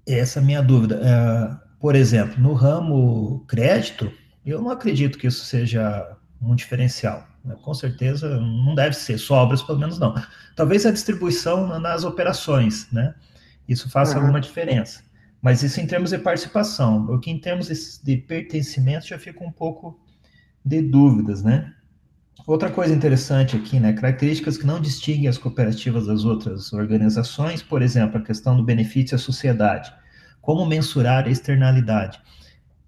Essa é a minha dúvida. Por exemplo, no ramo crédito, eu não acredito que isso seja um diferencial, né? Com certeza não deve ser sobras, pelo menos não. Talvez a distribuição nas operações, né? Isso faça alguma diferença. Mas isso em termos de participação. Porque em termos de pertencimento já fica um pouco de dúvidas, né? Outra coisa interessante aqui, né? Características que não distinguem as cooperativas das outras organizações, por exemplo, a questão do benefício à sociedade. Como mensurar a externalidade?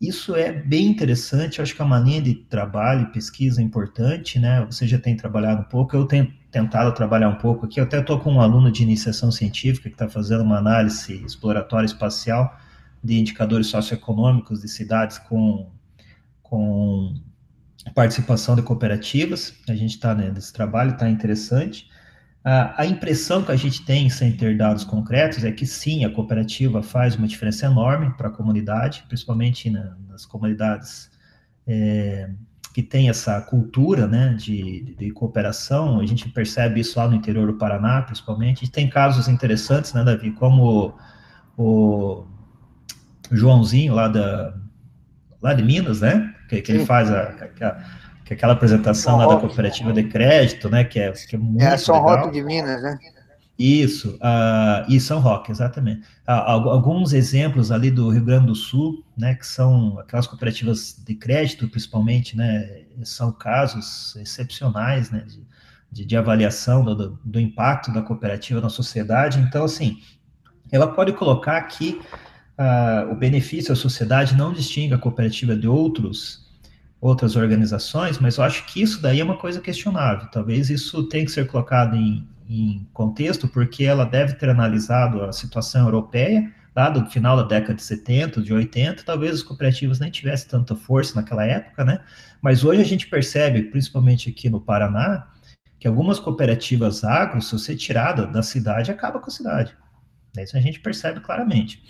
Isso é bem interessante, eu acho que é uma linha de trabalho e pesquisa importante, né? Você já tem trabalhado um pouco, eu tenho tentado trabalhar um pouco aqui, eu até estou com um aluno de iniciação científica que está fazendo uma análise exploratória espacial de indicadores socioeconômicos de cidades com participação de cooperativas. A gente está nesse trabalho, está interessante. A impressão que a gente tem, sem ter dados concretos, é que sim, a cooperativa faz uma diferença enorme para a comunidade, principalmente nas comunidades que tem essa cultura, né, de cooperação. A gente percebe isso lá no interior do Paraná, principalmente. E tem casos interessantes, né, Davi, como o Joãozinho lá de Minas, né, que ele faz aquela apresentação lá da cooperativa de crédito, né, que é muito legal. São Roque de Minas, né? Isso, e São Roque, exatamente. Alguns exemplos ali do Rio Grande do Sul, né, que são aquelas cooperativas de crédito, principalmente, né, são casos excepcionais, né, de avaliação do impacto da cooperativa na sociedade. Então, assim, ela pode colocar que o benefício à sociedade não distingue a cooperativa de outros outras organizações, mas eu acho que isso daí é uma coisa questionável. Talvez isso tenha que ser colocado em contexto, porque ela deve ter analisado a situação europeia, lá do final da década de 70, de 80, talvez as cooperativas nem tivessem tanta força naquela época, né? Mas hoje a gente percebe, principalmente aqui no Paraná, que algumas cooperativas agro, se você tirar da cidade, acaba com a cidade. Isso a gente percebe claramente,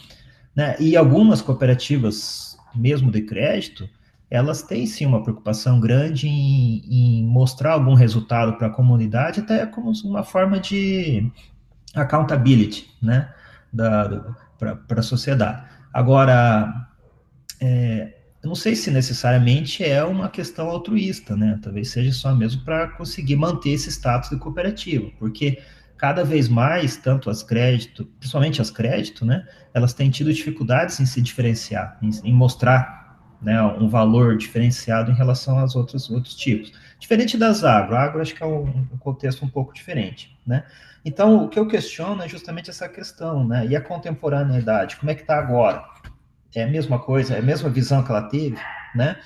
né? E algumas cooperativas, mesmo de crédito, elas têm sim uma preocupação grande em mostrar algum resultado para a comunidade, até como uma forma de accountability, né, para a sociedade. Agora, eu não sei se necessariamente é uma questão altruísta, né? Talvez seja só mesmo para conseguir manter esse status de cooperativa, porque cada vez mais, tanto as crédito, principalmente as crédito, né, elas têm tido dificuldades em se diferenciar, em mostrar, né, um valor diferenciado em relação aos outros tipos. Diferente das agro acho que é um contexto um pouco diferente, né? Então, o que eu questiono é justamente essa questão, né? E a contemporaneidade, como é que está agora? É a mesma coisa, é a mesma visão que ela teve, né?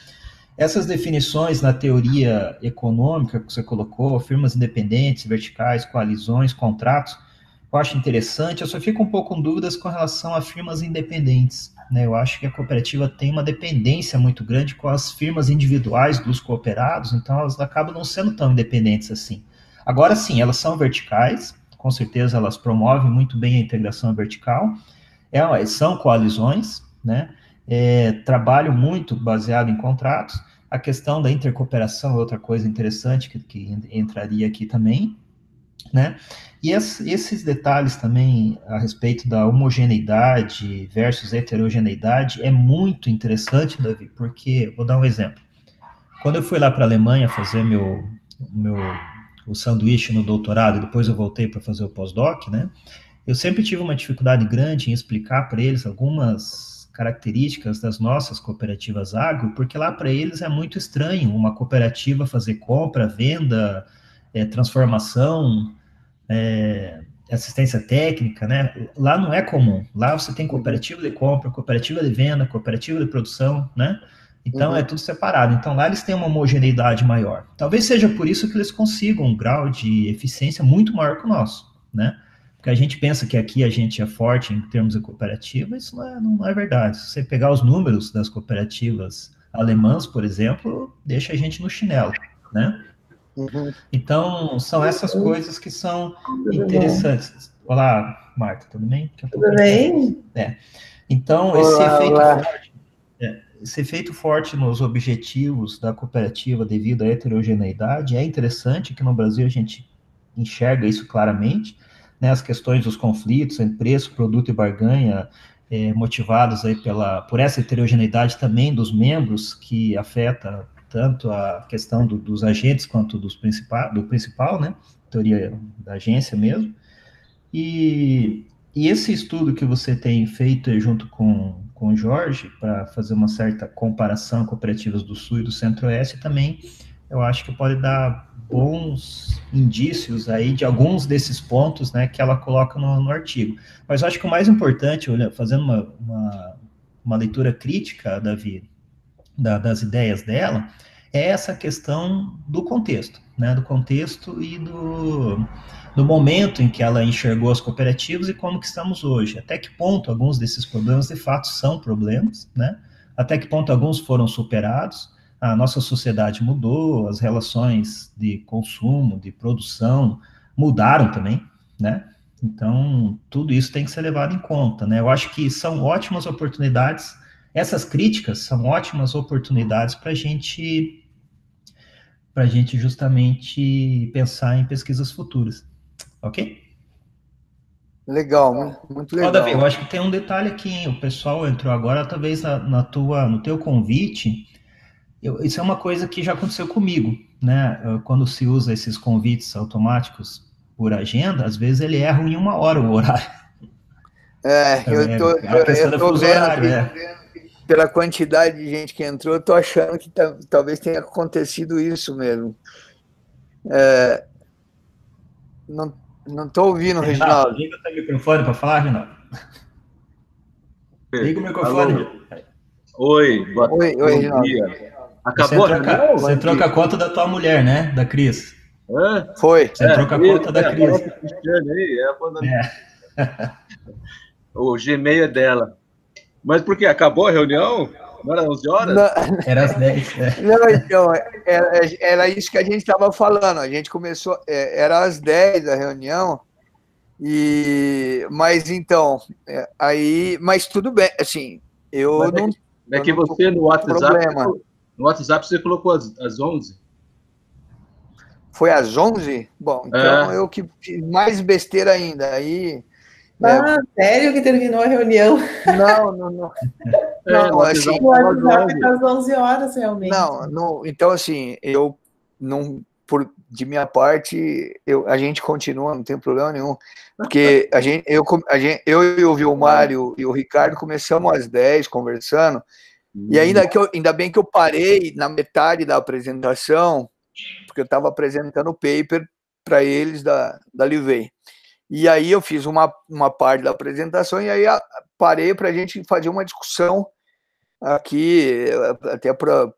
Essas definições na teoria econômica que você colocou, firmas independentes, verticais, coalizões, contratos, eu acho interessante. Eu só fico um pouco com dúvidas com relação a firmas independentes, né? Eu acho que a cooperativa tem uma dependência muito grande com as firmas individuais dos cooperados, então elas acabam não sendo tão independentes assim. Agora sim, elas são verticais, com certeza elas promovem muito bem a integração vertical, são coalizões, né? Trabalho muito baseado em contratos. A questão da intercooperação é outra coisa interessante que entraria aqui também, né? E esses detalhes também a respeito da homogeneidade versus heterogeneidade é muito interessante, Davi, porque, vou dar um exemplo. Quando eu fui lá para a Alemanha fazer o sanduíche no doutorado, e depois eu voltei para fazer o pós-doc, né? Eu sempre tive uma dificuldade grande em explicar para eles algumas características das nossas cooperativas agro, porque lá para eles é muito estranho uma cooperativa fazer compra, venda, transformação, assistência técnica, né? Lá não é comum. Lá você tem cooperativa de compra, cooperativa de venda, cooperativa de produção, né? Então, é tudo separado. Então, lá eles têm uma homogeneidade maior. Talvez seja por isso que eles consigam um grau de eficiência muito maior que o nosso, né? Porque a gente pensa que aqui a gente é forte em termos de cooperativa, isso não é verdade. Se você pegar os números das cooperativas alemãs, por exemplo, deixa a gente no chinelo, né? Então, são essas coisas que são interessantes. Olá, Marta, tudo bem? Tudo bem? Então, esse efeito forte nos objetivos da cooperativa devido à heterogeneidade é interessante, que no Brasil a gente enxerga isso claramente, né, as questões dos conflitos entre preço, produto e barganha, motivados aí por essa heterogeneidade também dos membros, que afeta tanto a questão dos agentes quanto do principal, né, teoria da agência mesmo. E esse estudo que você tem feito junto com o Jorge, para fazer uma certa comparação com cooperativas do Sul e do Centro-Oeste, também eu acho que pode dar bons indícios aí de alguns desses pontos, né, que ela coloca no artigo. Mas eu acho que o mais importante, fazendo uma leitura crítica, Davi, das ideias dela, é essa questão do contexto, né, do contexto e do momento em que ela enxergou as cooperativas e como que estamos hoje. Até que ponto alguns desses problemas, de fato, são problemas, né? Até que ponto alguns foram superados. A nossa sociedade mudou, as relações de consumo, de produção mudaram também, né? Então, tudo isso tem que ser levado em conta, né? Eu acho que são ótimas oportunidades, essas críticas são ótimas oportunidades para a gente justamente pensar em pesquisas futuras. Ok? Legal, muito legal. Davi, eu acho que tem um detalhe aqui, hein? O pessoal entrou agora, talvez no teu convite, isso é uma coisa que já aconteceu comigo, né? Quando se usa esses convites automáticos por agenda, às vezes ele erra em 1 hora o horário. Eu tô vendo pela quantidade de gente que entrou, eu tô achando que talvez tenha acontecido isso mesmo. Não estou ouvindo, Reginaldo. Liga o teu microfone para falar, Reginaldo. Liga o microfone. Oi, Reginaldo. Acabou a reunião? Você entrou com a conta da tua mulher, né? Da Cris. Foi. Você entrou com a conta da Cris. O Gmail é dela. Mas por quê? Acabou a reunião? Não era 11 horas? Não, Era às 10. não, então, era isso que a gente estava falando. A gente começou, era às 10 a reunião, mas então, mas tudo bem, assim, É que você no WhatsApp você colocou às 11. Foi às 11? Bom, então eu que fiz mais besteira ainda. Aí. Sério que terminou a reunião? Não. Não, assim. O WhatsApp às 11 horas, realmente. Não, então, assim, eu não. De minha parte, a gente continua, não tem problema nenhum. Porque eu e o Vilmar e o Ricardo começamos às 10 conversando. E ainda bem que eu parei na metade da apresentação, porque eu estava apresentando o paper para eles da Livei. E aí eu fiz uma parte da apresentação e aí parei para a gente fazer uma discussão aqui, até para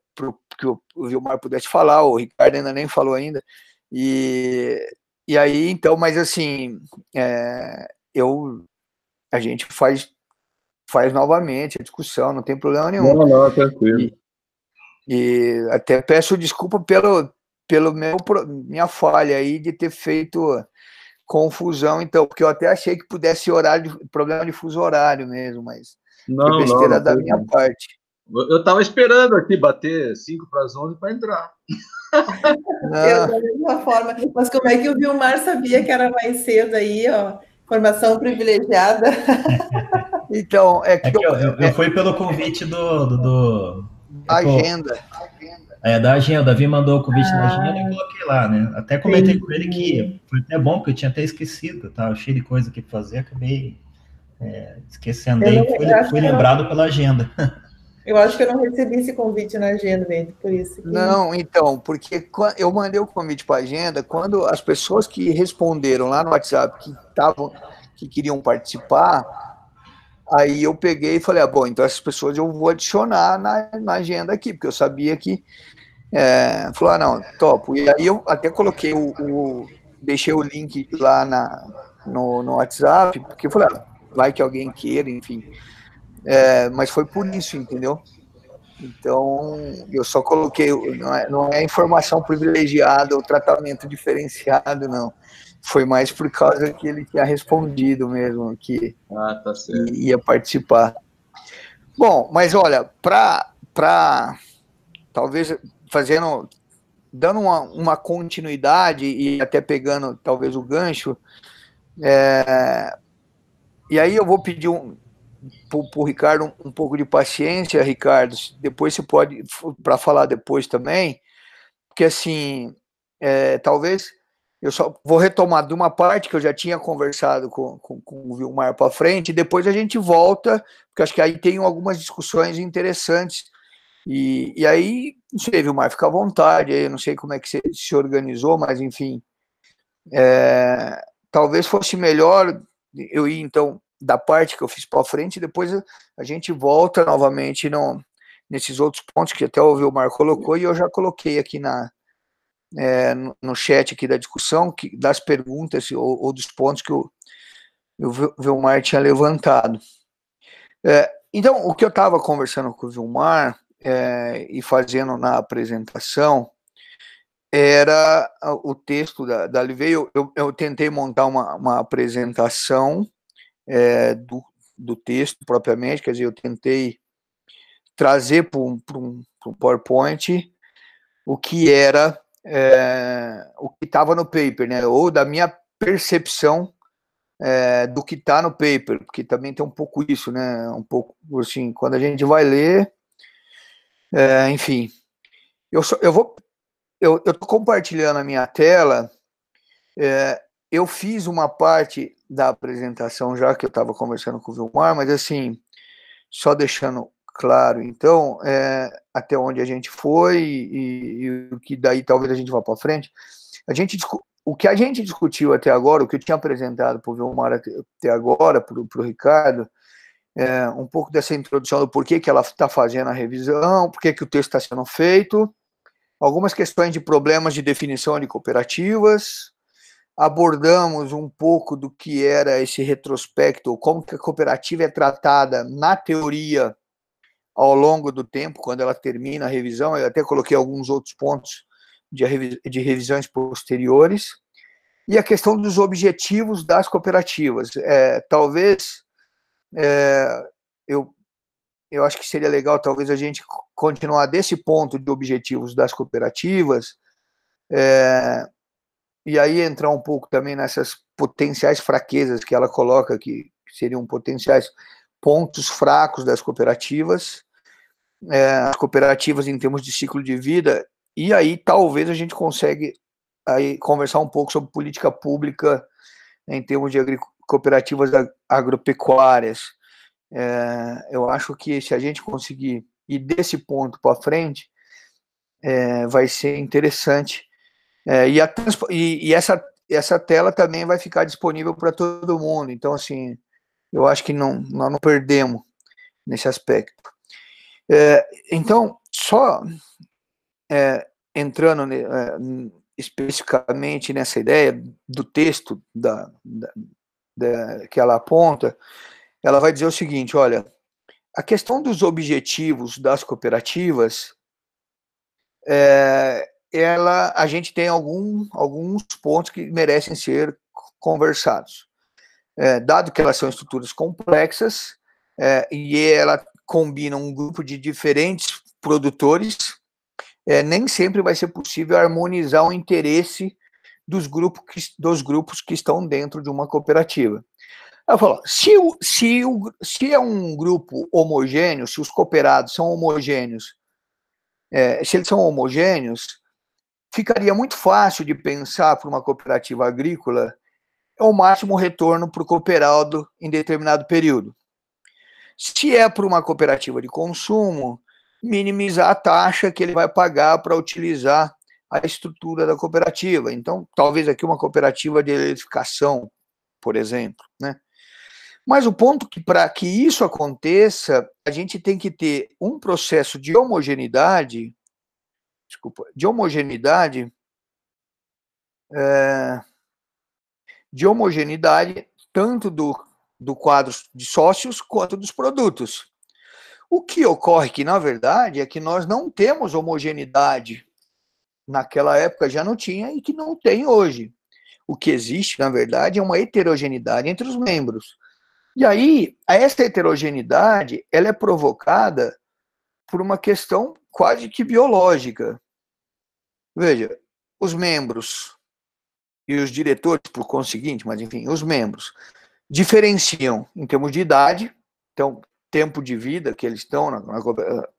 que o Vilmar pudesse falar, o Ricardo ainda nem falou ainda. E aí, então, mas assim, a gente faz novamente a discussão, não tem problema nenhum. Não, tranquilo. E até peço desculpa pelo minha falha aí de ter feito confusão, então, porque eu até achei que pudesse problema de fuso horário mesmo, mas foi besteira da minha parte. Eu estava esperando aqui bater 5 para as 11 para entrar. Eu, da mesma forma. Mas como é que o Vilmar sabia que era mais cedo aí, ó? Informação privilegiada. Então, eu fui pelo convite do agenda. Da agenda. O Davi mandou o convite da agenda e eu coloquei lá, né? Até comentei com ele que foi até bom, porque eu tinha até esquecido, tá? Cheio de coisa aqui para fazer, acabei esquecendo. Daí fui lembrado pela agenda. Eu acho que eu não recebi esse convite na agenda, né? Por isso que... Não, então, porque eu mandei o convite para a agenda quando as pessoas que responderam lá no WhatsApp que queriam participar, aí eu peguei e falei, bom, então essas pessoas eu vou adicionar na agenda aqui, porque eu sabia que falou, não, topo. E aí eu até coloquei deixei o link lá no WhatsApp, porque eu falei, vai que alguém queira, enfim. Mas foi por isso, entendeu? Então, eu só coloquei, não é informação privilegiada ou tratamento diferenciado, não. Foi mais por causa que ele tinha respondido mesmo, que tá certo. Ia participar. Bom, mas olha, para talvez dando uma continuidade e até pegando talvez o gancho, e aí eu vou pedir para o Ricardo um pouco de paciência, Ricardo, depois você pode, para falar depois também, porque assim, talvez eu só vou retomar de uma parte que eu já tinha conversado com o Vilmar para frente, e depois a gente volta, porque acho que aí tem algumas discussões interessantes, e aí, não sei, Vilmar, fica à vontade, eu não sei como é que você se organizou, mas enfim, talvez fosse melhor eu ir, então, da parte que eu fiz para frente, e depois a gente volta novamente nesses outros pontos que até o Vilmar colocou, e eu já coloquei aqui no chat aqui da discussão, das perguntas ou dos pontos que o Vilmar tinha levantado. Então, o que eu estava conversando com o Vilmar e fazendo na apresentação era o texto da Livei. Eu tentei montar uma apresentação do texto propriamente, quer dizer, eu tentei trazer para um PowerPoint o que era o que estava no paper, né? Ou da minha percepção do que está no paper, porque também tem um pouco isso, né? Um pouco assim, quando a gente vai ler, enfim, eu estou compartilhando a minha tela. Eu fiz uma parte da apresentação já que eu estava conversando com o Vilmar, mas assim, só deixando claro, então, até onde a gente foi e o que daí talvez a gente vá para frente. O que a gente discutiu até agora, o que eu tinha apresentado para o Vilmar até agora, para o Ricardo, um pouco dessa introdução do porquê que ela está fazendo a revisão, porquê que o texto está sendo feito, algumas questões de problemas de definição de cooperativas, abordamos um pouco do que era esse retrospecto, como que a cooperativa é tratada na teoria ao longo do tempo, quando ela termina a revisão. Eu até coloquei alguns outros pontos de revisões posteriores, e a questão dos objetivos das cooperativas. Talvez, eu acho que seria legal, talvez, a gente continuar desse ponto de objetivos das cooperativas, e aí entrar um pouco também nessas potenciais fraquezas que ela coloca, que seriam potenciais pontos fracos das cooperativas, as cooperativas em termos de ciclo de vida, e aí talvez a gente consiga aí conversar um pouco sobre política pública em termos de cooperativas agropecuárias. Eu acho que se a gente conseguir ir desse ponto para frente, vai ser interessante. E essa tela também vai ficar disponível para todo mundo. Então, assim, eu acho que nós não perdemos nesse aspecto. Então, só entrando especificamente nessa ideia do texto que ela aponta, ela vai dizer o seguinte: olha, a questão dos objetivos das cooperativas, a gente tem alguns pontos que merecem ser conversados. Dado que elas são estruturas complexas, e ela combina um grupo de diferentes produtores, nem sempre vai ser possível harmonizar o interesse dos grupos que estão dentro de uma cooperativa. Ela falou, se é um grupo homogêneo, se os cooperados são homogêneos, se eles são homogêneos, ficaria muito fácil de pensar para uma cooperativa agrícola o máximo retorno para o cooperado em determinado período. Se é para uma cooperativa de consumo, minimizar a taxa que ele vai pagar para utilizar a estrutura da cooperativa. Então, talvez aqui uma cooperativa de eletrificação, por exemplo, né? Mas o ponto que, para que isso aconteça, a gente tem que ter um processo de homogeneidade, tanto do quadro de sócios quanto dos produtos. O que ocorre que, na verdade, é que nós não temos homogeneidade. Naquela época já não tinha e que não tem hoje. O que existe, na verdade, é uma heterogeneidade entre os membros. E aí, essa heterogeneidade, ela é provocada por uma questão quase que biológica. Veja, os membros e os diretores, por conseguinte, mas enfim, os membros, diferenciam em termos de idade, então, tempo de vida que eles estão,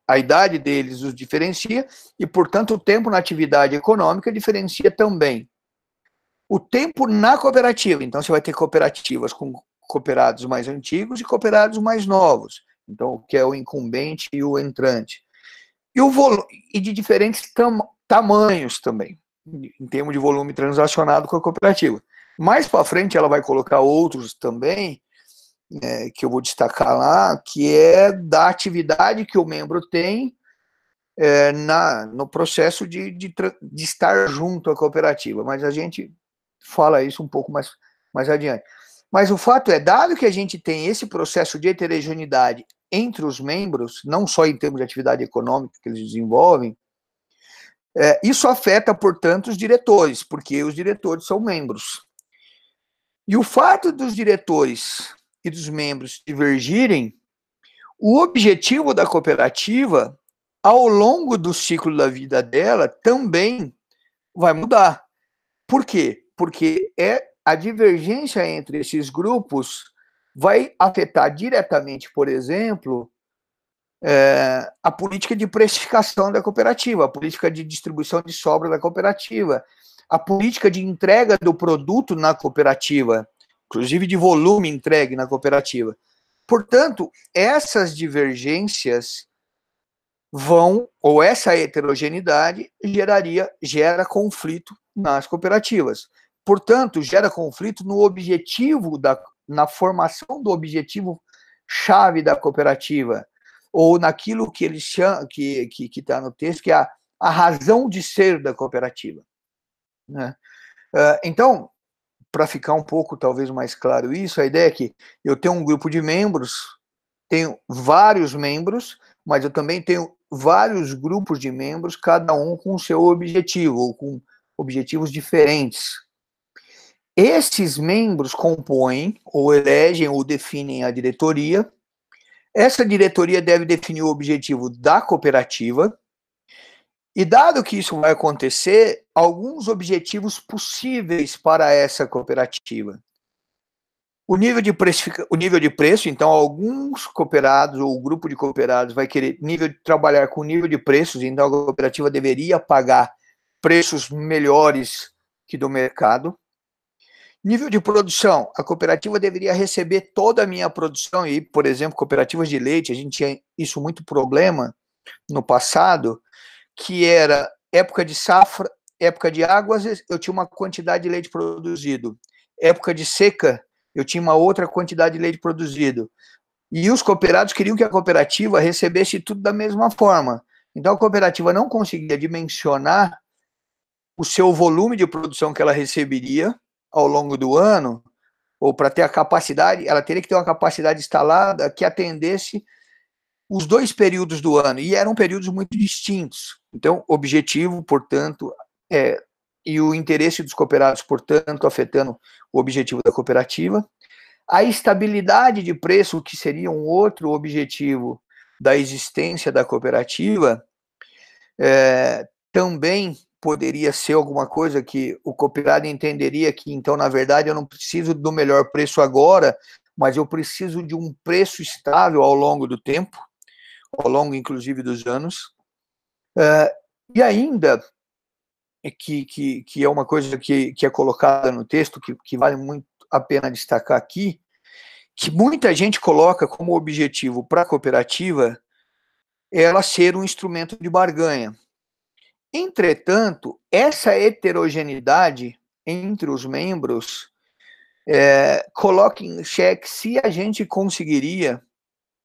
a idade deles os diferencia, e, portanto, o tempo na atividade econômica diferencia também. O tempo na cooperativa, então você vai ter cooperativas com cooperados mais antigos e cooperados mais novos, então, o que é o incumbente e o entrante. E de diferentes tamanhos também, em termos de volume transacionado com a cooperativa. Mais para frente ela vai colocar outros também, que eu vou destacar lá, que é da atividade que o membro tem no processo de estar junto à cooperativa, mas a gente fala isso um pouco mais adiante. Mas o fato é, dado que a gente tem esse processo de heterogeneidade entre os membros, não só em termos de atividade econômica que eles desenvolvem, isso afeta, portanto, os diretores, porque os diretores são membros. E o fato dos diretores e dos membros divergirem, o objetivo da cooperativa, ao longo do ciclo da vida dela, também vai mudar. Por quê? Porque a divergência entre esses grupos vai afetar diretamente, por exemplo, a política de precificação da cooperativa, a política de distribuição de sobra da cooperativa, a política de entrega do produto na cooperativa, inclusive de volume entregue na cooperativa. Portanto, essas divergências ou essa heterogeneidade gera conflito nas cooperativas. Portanto, gera conflito no objetivo, na formação do objetivo chave da cooperativa, ou naquilo que eles chamam, que está no texto, que é a razão de ser da cooperativa, né? Então, para ficar um pouco, talvez, mais claro isso, a ideia é que eu tenho um grupo de membros, tenho vários membros, mas eu também tenho vários grupos de membros, cada um com o seu objetivo, ou com objetivos diferentes. Esses membros compõem, ou elegem, ou definem a diretoria. Essa diretoria deve definir o objetivo da cooperativa, e dado que isso vai acontecer, alguns objetivos possíveis para essa cooperativa. O nível de preço, então, alguns cooperados, ou o grupo de cooperados vai querer trabalhar com nível de preços, então a cooperativa deveria pagar preços melhores que do mercado. Nível de produção, a cooperativa deveria receber toda a minha produção, e, por exemplo, cooperativas de leite, a gente tinha isso muito problema no passado, que era época de safra, época de águas, eu tinha uma quantidade de leite produzido. Época de seca, eu tinha uma outra quantidade de leite produzido. E os cooperados queriam que a cooperativa recebesse tudo da mesma forma. Então, a cooperativa não conseguia dimensionar o seu volume de produção que ela receberia ao longo do ano, ou para ter a capacidade, ela teria que ter uma capacidade instalada que atendesse os dois períodos do ano, e eram períodos muito distintos. Então, objetivo, portanto, e o interesse dos cooperados, portanto, afetando o objetivo da cooperativa. A estabilidade de preço, que seria um outro objetivo da existência da cooperativa, também poderia ser alguma coisa que o cooperado entenderia que, então, na verdade, eu não preciso do melhor preço agora, mas eu preciso de um preço estável ao longo do tempo, ao longo, inclusive, dos anos. E ainda, que é uma coisa que é colocada no texto, que vale muito a pena destacar aqui, que muita gente coloca como objetivo para a cooperativa ela ser um instrumento de barganha. Entretanto, essa heterogeneidade entre os membros coloca em xeque se a gente conseguiria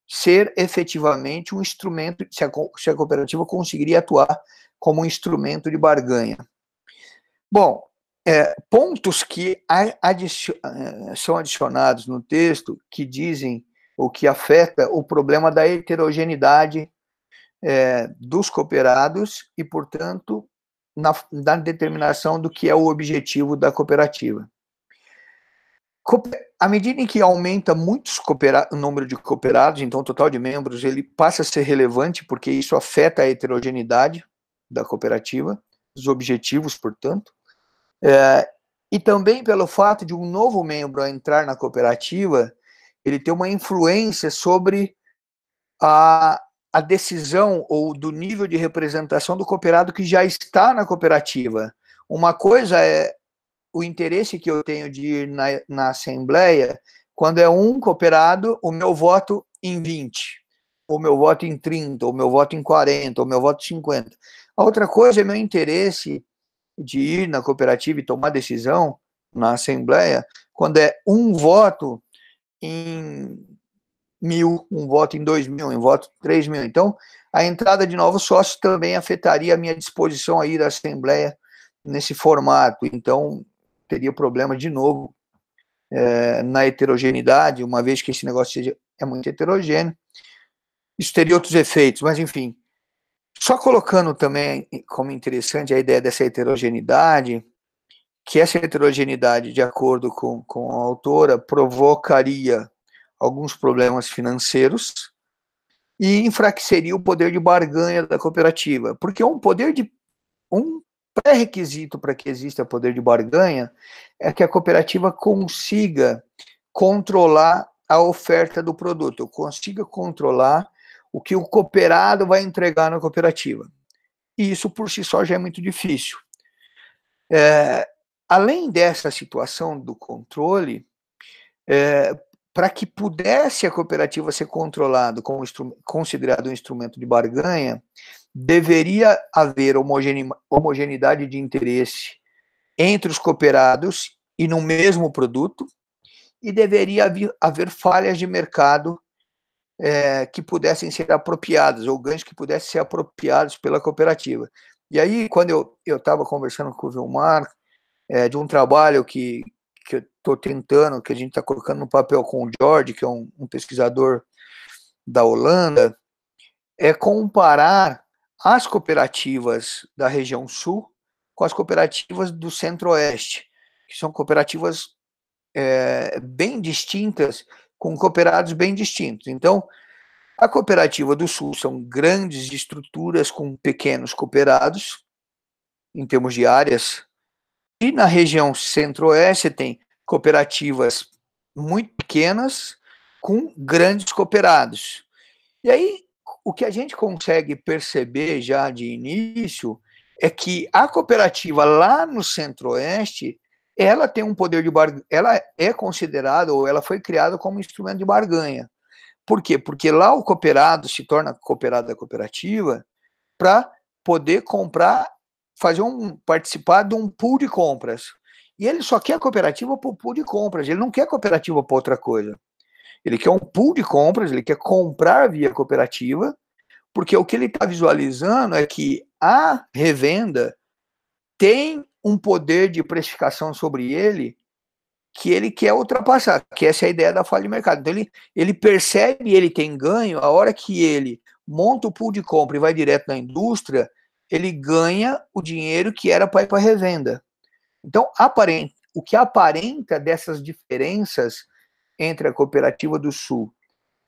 ser efetivamente um instrumento, se a cooperativa conseguiria atuar como um instrumento de barganha. Bom, pontos que são adicionados no texto que dizem, ou que afeta o problema da heterogeneidade dos cooperados e, portanto, na determinação do que é o objetivo da cooperativa. À medida em que aumenta muito o número de cooperados, então o total de membros, ele passa a ser relevante, porque isso afeta a heterogeneidade da cooperativa, os objetivos, portanto, e também pelo fato de um novo membro entrar na cooperativa, ele ter uma influência sobre a decisão ou do nível de representação do cooperado que já está na cooperativa. Uma coisa é o interesse que eu tenho de ir na assembleia, quando é um cooperado, o meu voto em 20, ou meu voto em 30, ou meu voto em 40, ou meu voto em 50. A outra coisa é meu interesse de ir na cooperativa e tomar decisão na assembleia, quando é um voto em 1.000, um voto em 2.000, um voto em 3.000. Então, a entrada de novos sócios também afetaria a minha disposição a ir à assembleia nesse formato. Então, teria problema de novo na heterogeneidade, uma vez que esse negócio é muito heterogêneo. Isso teria outros efeitos, mas enfim. Só colocando também como interessante a ideia dessa heterogeneidade, que essa heterogeneidade, de acordo com a autora, provocaria alguns problemas financeiros e enfraqueceria o poder de barganha da cooperativa, porque um pré-requisito para que exista poder de barganha é que a cooperativa consiga controlar a oferta do produto, consiga controlar o que o cooperado vai entregar na cooperativa. E isso por si só já é muito difícil. Além dessa situação do controle, para que pudesse a cooperativa ser controlada como considerado um instrumento de barganha, deveria haver homogeneidade de interesse entre os cooperados e no mesmo produto, e deveria haver falhas de mercado que pudessem ser apropriadas, ou ganhos que pudessem ser apropriados pela cooperativa. E aí, quando eu estava conversando com o Vilmar, de um trabalho que eu estou tentando, que a gente está colocando no papel com o George, que é um pesquisador da Holanda, é comparar as cooperativas da região sul com as cooperativas do centro-oeste, que são cooperativas bem distintas, com cooperados bem distintos. Então, a cooperativa do sul são grandes estruturas com pequenos cooperados, em termos de áreas, e na região centro-oeste tem cooperativas muito pequenas com grandes cooperados. E aí, o que a gente consegue perceber já de início é que a cooperativa lá no centro-oeste, ela tem um poder de barganha, ela é considerada, ou ela foi criada como instrumento de barganha. Por quê? Porque lá o cooperado se torna cooperado da cooperativa para poder comprar, participar de um pool de compras. E ele só quer a cooperativa para o pool de compras, ele não quer a cooperativa para outra coisa. Ele quer um pool de compras, ele quer comprar via cooperativa, porque o que ele está visualizando é que a revenda tem um poder de precificação sobre ele que ele quer ultrapassar, que essa é a ideia da falha de mercado. Então, ele percebe, ele tem ganho, a hora que ele monta o pool de compra e vai direto na indústria, ele ganha o dinheiro que era para ir para a revenda. Então, o que aparenta dessas diferenças entre a cooperativa do Sul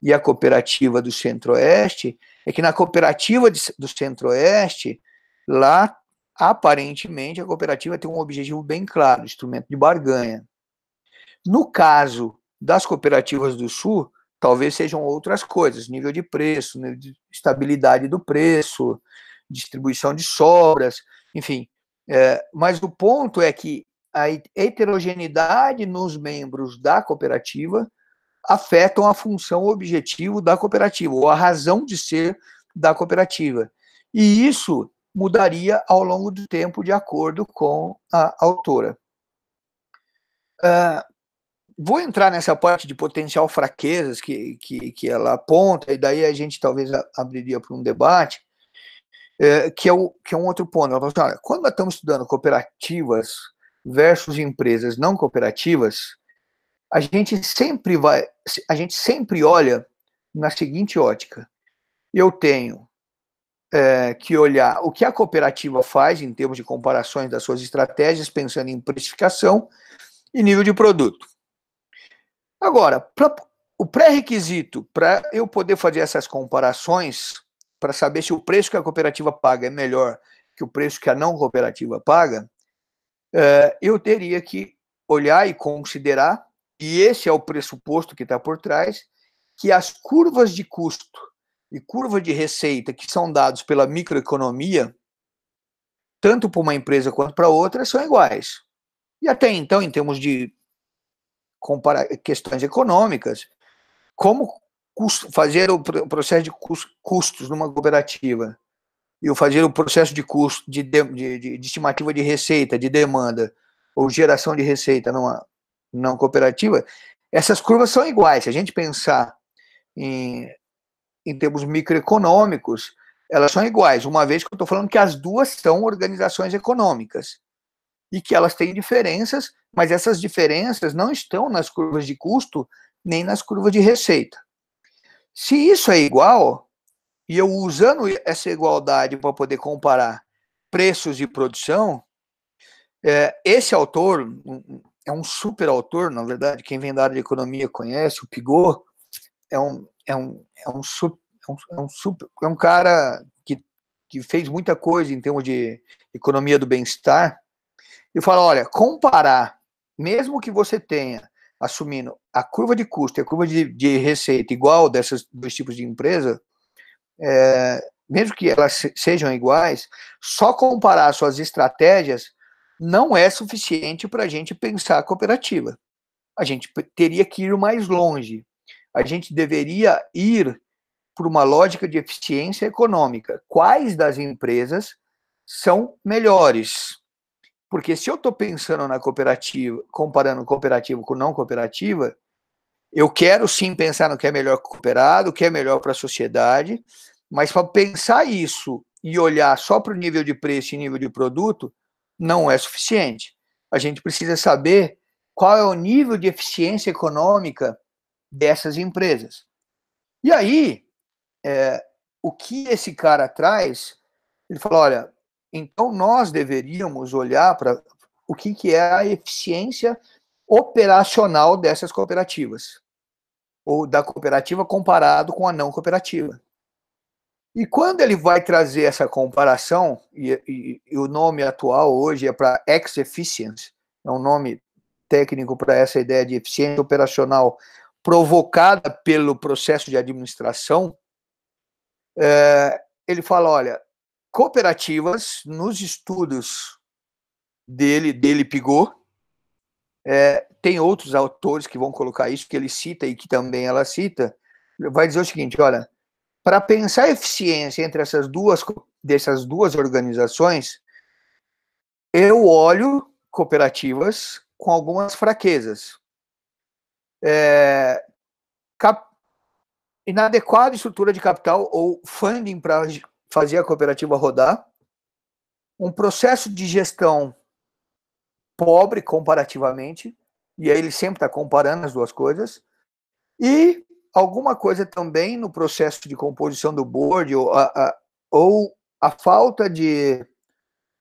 e a cooperativa do Centro-Oeste é que na cooperativa do Centro-Oeste, lá, aparentemente, a cooperativa tem um objetivo bem claro, instrumento de barganha. No caso das cooperativas do Sul, talvez sejam outras coisas, nível de preço, nível de estabilidade do preço, distribuição de sobras, enfim. Mas o ponto é que a heterogeneidade nos membros da cooperativa afetam a função, o objetivo da cooperativa, ou a razão de ser da cooperativa. E isso mudaria ao longo do tempo, de acordo com a autora. Vou entrar nessa parte de potencial fraquezas que ela aponta, e daí a gente talvez abriria para um debate, que é um outro ponto. Ela fala assim, olha, quando nós estamos estudando cooperativas versus empresas não cooperativas, a gente sempre olha na seguinte ótica. Eu tenho que olhar o que a cooperativa faz em termos de comparações das suas estratégias, pensando em precificação e nível de produto. Agora, o pré-requisito para eu poder fazer essas comparações, para saber se o preço que a cooperativa paga é melhor que o preço que a não cooperativa paga, eu teria que olhar e considerar, e esse é o pressuposto que está por trás, que as curvas de custo e curva de receita que são dados pela microeconomia, tanto para uma empresa quanto para outra, são iguais. E até então, em termos de questões econômicas, como fazer o processo de custos numa cooperativa e fazer o processo de custo de estimativa de receita, de demanda, ou geração de receita numa não cooperativa, essas curvas são iguais. Se a gente pensar em termos microeconômicos, elas são iguais, uma vez que eu estou falando que as duas são organizações econômicas e que elas têm diferenças, mas essas diferenças não estão nas curvas de custo nem nas curvas de receita. Se isso é igual, e eu usando essa igualdade para poder comparar preços de produção, esse autor é um super autor, na verdade, quem vem da área de economia conhece, o Pigot, é um cara que fez muita coisa em termos de economia do bem-estar, e fala, olha, comparar, mesmo que você tenha, assumindo a curva de custo e a curva de receita igual desses dois tipos de empresa, mesmo que elas sejam iguais, só comparar suas estratégias não é suficiente para a gente pensar a cooperativa. A gente teria que ir mais longe. A gente deveria ir por uma lógica de eficiência econômica. Quais das empresas são melhores? Porque se eu estou pensando na cooperativa, comparando cooperativa com não cooperativa, Eu quero sim pensar no que é melhor para o cooperado, o que é melhor para a sociedade, mas para pensar isso e olhar só para o nível de preço e nível de produto, não é suficiente. A gente precisa saber qual é o nível de eficiência econômica dessas empresas. E aí, o que esse cara traz, ele fala, olha, então nós deveríamos olhar para o que é a eficiência operacional dessas cooperativas, ou da cooperativa comparado com a não cooperativa. E quando ele vai trazer essa comparação, e o nome atual hoje é para X-Efficiency, é um nome técnico para essa ideia de eficiência operacional provocada pelo processo de administração, ele fala, olha, cooperativas, nos estudos dele Pigot, tem outros autores que vão colocar isso, que ele cita e que também ela cita, vai dizer o seguinte, olha, para pensar a eficiência entre dessas duas organizações, eu olho cooperativas com algumas fraquezas. Inadequada estrutura de capital ou funding para fazer a cooperativa rodar, um processo de gestão pobre comparativamente, e aí ele sempre está comparando as duas coisas, e alguma coisa também no processo de composição do board, ou a falta de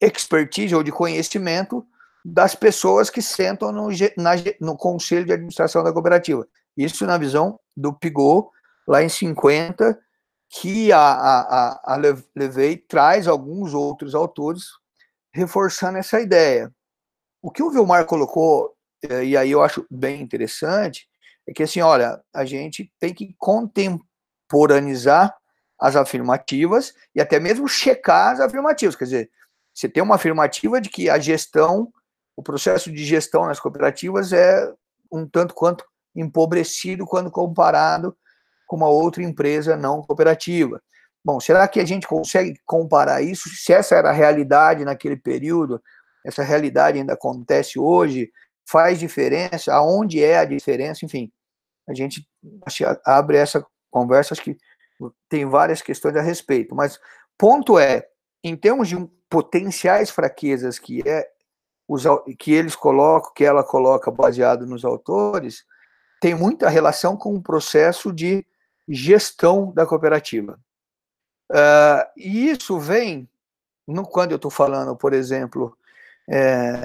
expertise ou de conhecimento das pessoas que sentam no conselho de administração da cooperativa. Isso na visão do Pigot, lá em 50, que a Levey traz alguns outros autores reforçando essa ideia. O que o Vilmar colocou, e aí eu acho bem interessante, é que assim, olha, a gente tem que contemporaneizar as afirmativas e até mesmo checar as afirmativas. Quer dizer, você tem uma afirmativa de que a gestão, o processo de gestão nas cooperativas é um tanto quanto empobrecido quando comparado com uma outra empresa não cooperativa. Bom, será que a gente consegue comparar isso? Se essa era a realidade naquele período, essa realidade ainda acontece hoje, faz diferença? Aonde é a diferença? Enfim, a gente abre essa conversa, acho que tem várias questões a respeito, mas ponto é, em termos de potenciais fraquezas que eles colocam, que ela coloca baseado nos autores, tem muita relação com o processo de gestão da cooperativa. E isso vem, quando eu estou falando, por exemplo,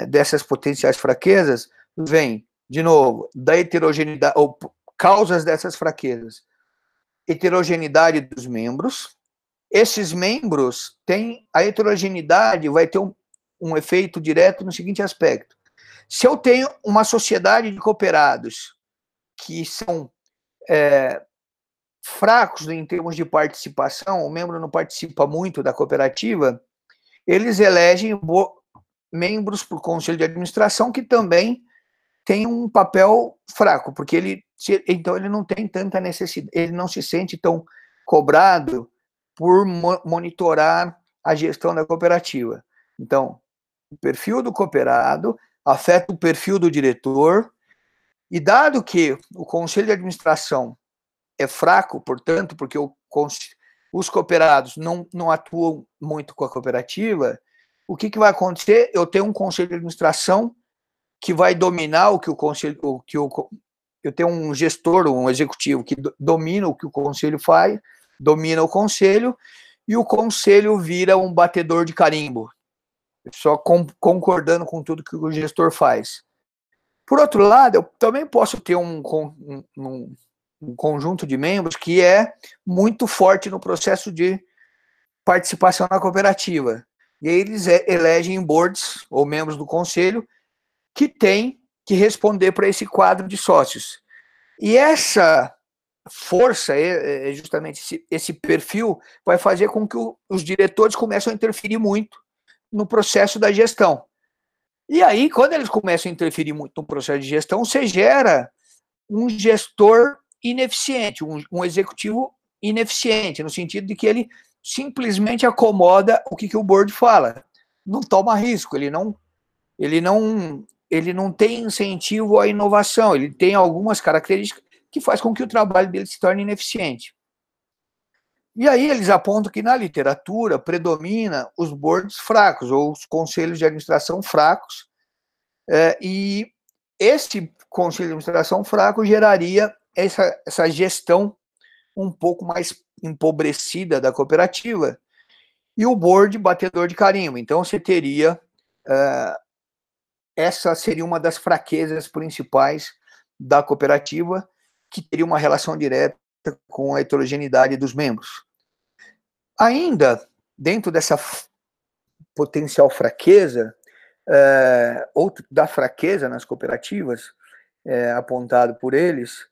dessas potenciais fraquezas, vem, de novo, da heterogeneidade, ou causas dessas fraquezas. Heterogeneidade dos membros. Esses membros têm, a heterogeneidade vai ter um efeito direto no seguinte aspecto. Se eu tenho uma sociedade de cooperados que são fracos em termos de participação, o membro não participa muito da cooperativa, eles elegem membros para o conselho de administração que também tem um papel fraco, porque então ele não tem tanta necessidade, ele não se sente tão cobrado por monitorar a gestão da cooperativa. Então, o perfil do cooperado afeta o perfil do diretor, e dado que o conselho de administração é fraco, portanto, porque os cooperados não atuam muito com a cooperativa, o que vai acontecer? Eu tenho um conselho de administração que vai dominar o que o conselho, eu tenho um gestor, um executivo que domina o que o conselho faz, domina o conselho, e o conselho vira um batedor de carimbo, só concordando com tudo que o gestor faz. Por outro lado, eu também posso ter um conjunto de membros que é muito forte no processo de participação na cooperativa. E aí eles elegem boards, ou membros do conselho, que têm que responder para esse quadro de sócios. E essa força, justamente esse perfil, vai fazer com que os diretores comecem a interferir muito no processo da gestão. E aí, quando eles começam a interferir muito no processo de gestão, você gera um gestor ineficiente, um executivo ineficiente, no sentido de que ele simplesmente acomoda o que o board fala. Não toma risco, ele não tem incentivo à inovação, ele tem algumas características, que faz com que o trabalho dele se torne ineficiente. E aí eles apontam que na literatura predomina os boards fracos, ou os conselhos de administração fracos, e esse conselho de administração fraco geraria essa gestão um pouco mais empobrecida da cooperativa, e o board batedor de carimbo. Então você teria, essa seria uma das fraquezas principais da cooperativa, que teria uma relação direta com a heterogeneidade dos membros. Ainda, dentro dessa potencial fraqueza, ou da fraqueza nas cooperativas, apontado por eles,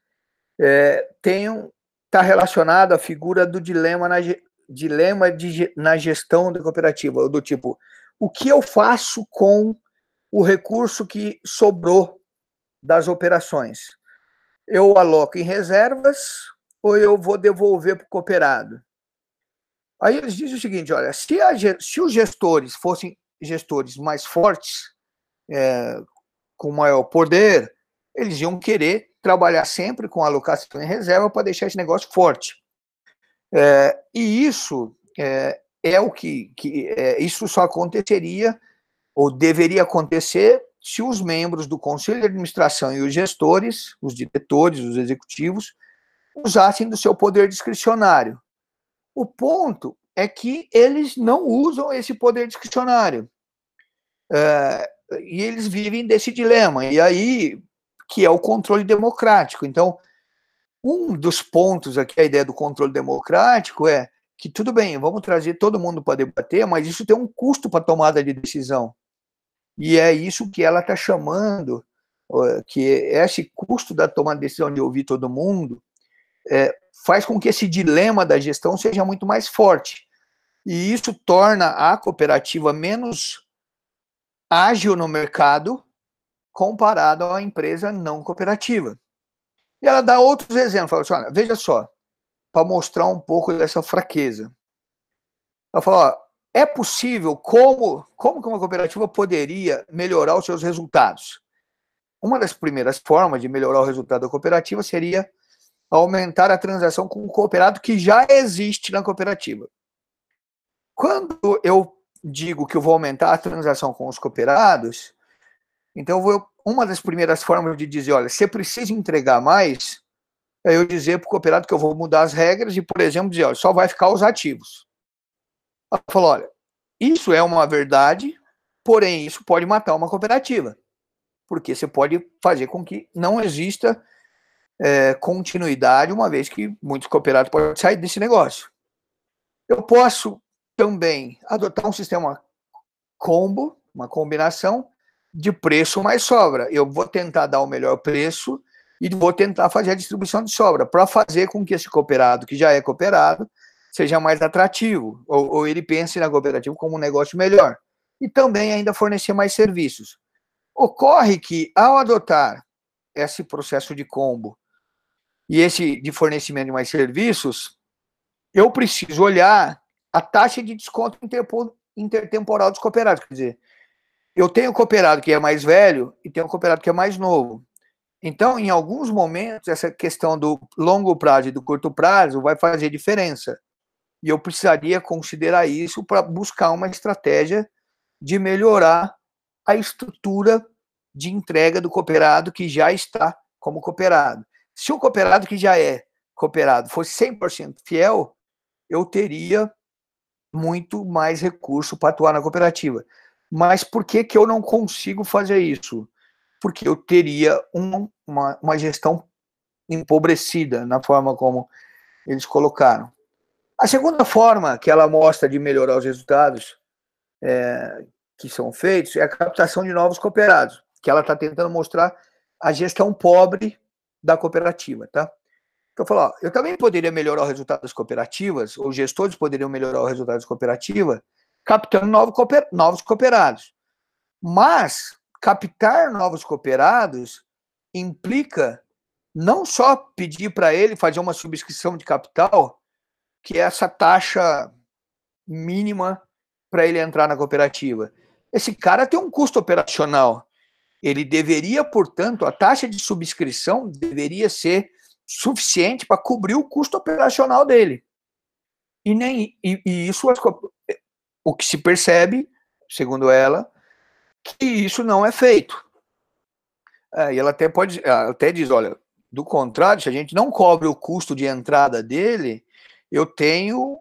está relacionado à figura do dilema na gestão da cooperativa, do tipo, o que eu faço com o recurso que sobrou das operações? Eu aloco em reservas ou eu vou devolver para o cooperado? Aí eles dizem o seguinte, olha, se os gestores fossem gestores mais fortes, com maior poder, eles iam querer trabalhar sempre com alocação em reserva para deixar esse negócio forte. E isso o que isso só aconteceria, ou deveria acontecer, se os membros do conselho de administração e os gestores, os diretores, os executivos, usassem do seu poder discricionário. O ponto é que eles não usam esse poder discricionário. E eles vivem desse dilema. E aí, que é o controle democrático. Então, um dos pontos aqui, a ideia do controle democrático é que, tudo bem, vamos trazer todo mundo para debater, mas isso tem um custo para tomada de decisão. E é isso que ela está chamando, que esse custo da tomada de decisão de ouvir todo mundo, faz com que esse dilema da gestão seja muito mais forte. E isso torna a cooperativa menos ágil no mercado comparado à empresa não cooperativa. E ela dá outros exemplos, fala assim, olha, veja só, para mostrar um pouco dessa fraqueza. Ela fala, ó, é possível, como que uma cooperativa poderia melhorar os seus resultados? Uma das primeiras formas de melhorar o resultado da cooperativa seria aumentar a transação com o cooperado que já existe na cooperativa. Quando eu digo que eu vou aumentar a transação com os cooperados, então uma das primeiras formas de dizer, olha, você precisa entregar mais, é eu dizer para o cooperado que eu vou mudar as regras e, por exemplo, dizer, olha, só vai ficar os ativos. Ela falou, olha, isso é uma verdade, porém isso pode matar uma cooperativa, porque você pode fazer com que não exista continuidade, uma vez que muitos cooperados podem sair desse negócio. Eu posso também adotar um sistema combo, uma combinação de preço mais sobra. Eu vou tentar dar o melhor preço e vou tentar fazer a distribuição de sobra, para fazer com que esse cooperado, que já é cooperado, seja mais atrativo, ou ele pense na cooperativa como um negócio melhor. E também ainda fornecer mais serviços. Ocorre que, ao adotar esse processo de combo e esse de fornecimento de mais serviços, eu preciso olhar a taxa de desconto intertemporal dos cooperados. Quer dizer, eu tenho cooperado que é mais velho e tenho cooperado que é mais novo. Então, em alguns momentos, essa questão do longo prazo e do curto prazo vai fazer diferença. E eu precisaria considerar isso para buscar uma estratégia de melhorar a estrutura de entrega do cooperado que já está como cooperado. Se o cooperado que já é cooperado fosse 100% fiel, eu teria muito mais recurso para atuar na cooperativa. Mas por que eu não consigo fazer isso? Porque eu teria uma gestão empobrecida na forma como eles colocaram. A segunda forma que ela mostra de melhorar os resultados que são feitos é a captação de novos cooperados, que ela está tentando mostrar a gestão pobre da cooperativa, tá? Então, eu falo, eu também poderia melhorar o resultado das cooperativas, ou gestores poderiam melhorar o resultado das cooperativas, captando novos cooperados. Mas captar novos cooperados implica não só pedir para ele fazer uma subscrição de capital, que é essa taxa mínima para ele entrar na cooperativa. Esse cara tem um custo operacional. Ele deveria, portanto, a taxa de subscrição deveria ser suficiente para cobrir o custo operacional dele. E isso, o que se percebe, segundo ela, que isso não é feito. E ela até diz, olha, do contrário, se a gente não cobre o custo de entrada dele, eu tenho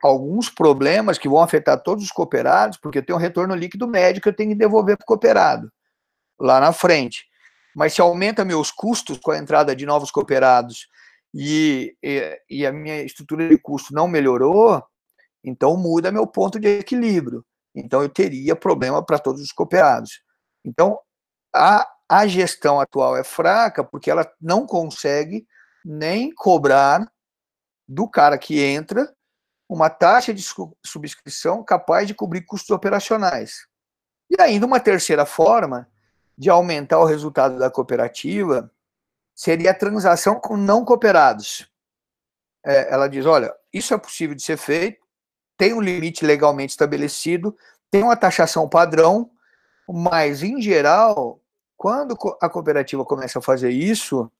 alguns problemas que vão afetar todos os cooperados, porque eu tenho um retorno líquido médio que eu tenho que devolver para o cooperado, lá na frente. Mas se aumenta meus custos com a entrada de novos cooperados e a minha estrutura de custo não melhorou, então muda meu ponto de equilíbrio. Então eu teria problema para todos os cooperados. Então, a gestão atual é fraca porque ela não consegue nem cobrar do cara que entra uma taxa de subscrição capaz de cobrir custos operacionais. E ainda uma terceira forma de aumentar o resultado da cooperativa seria a transação com não cooperados. Ela diz, olha, isso é possível de ser feito, tem um limite legalmente estabelecido, tem uma taxação padrão, mas, em geral, quando a cooperativa começa a fazer isso,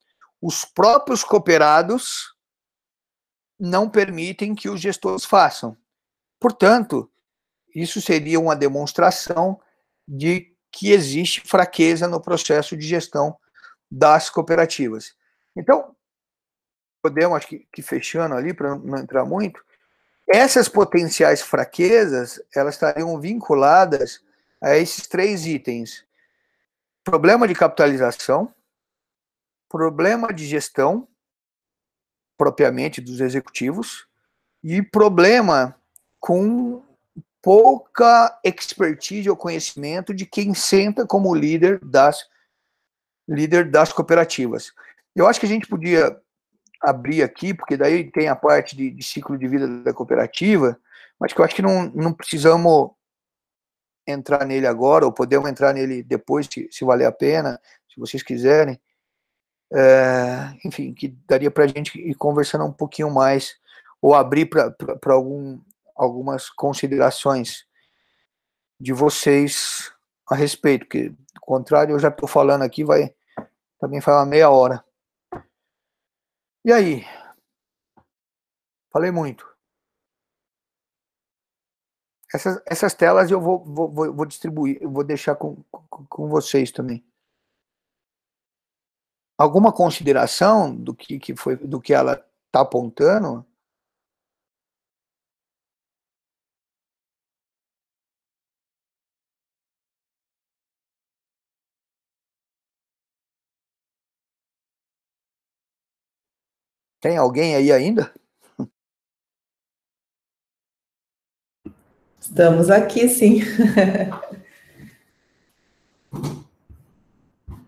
os próprios cooperados não permitem que os gestores façam. Portanto, isso seria uma demonstração de que existe fraqueza no processo de gestão das cooperativas. Então, podemos, acho que fechando ali, para não entrar muito, essas potenciais fraquezas, elas estariam vinculadas a esses 3 itens: problema de capitalização, problema de gestão, propriamente dos executivos, e problema com pouca expertise ou conhecimento de quem senta como líder das cooperativas. Eu acho que a gente podia abrir aqui, porque daí tem a parte de ciclo de vida da cooperativa, mas que eu acho que não precisamos entrar nele agora, ou podemos entrar nele depois, se valer a pena, se vocês quiserem. Enfim, que daria para a gente ir conversando um pouquinho mais, ou abrir para algumas considerações de vocês a respeito, porque, do contrário, eu já estou falando aqui, vai também falar meia hora. E aí? Falei muito. Essas telas eu vou distribuir, eu vou deixar com vocês também. Alguma consideração do que foi, do que ela está apontando? Tem alguém aí ainda? Estamos aqui, sim.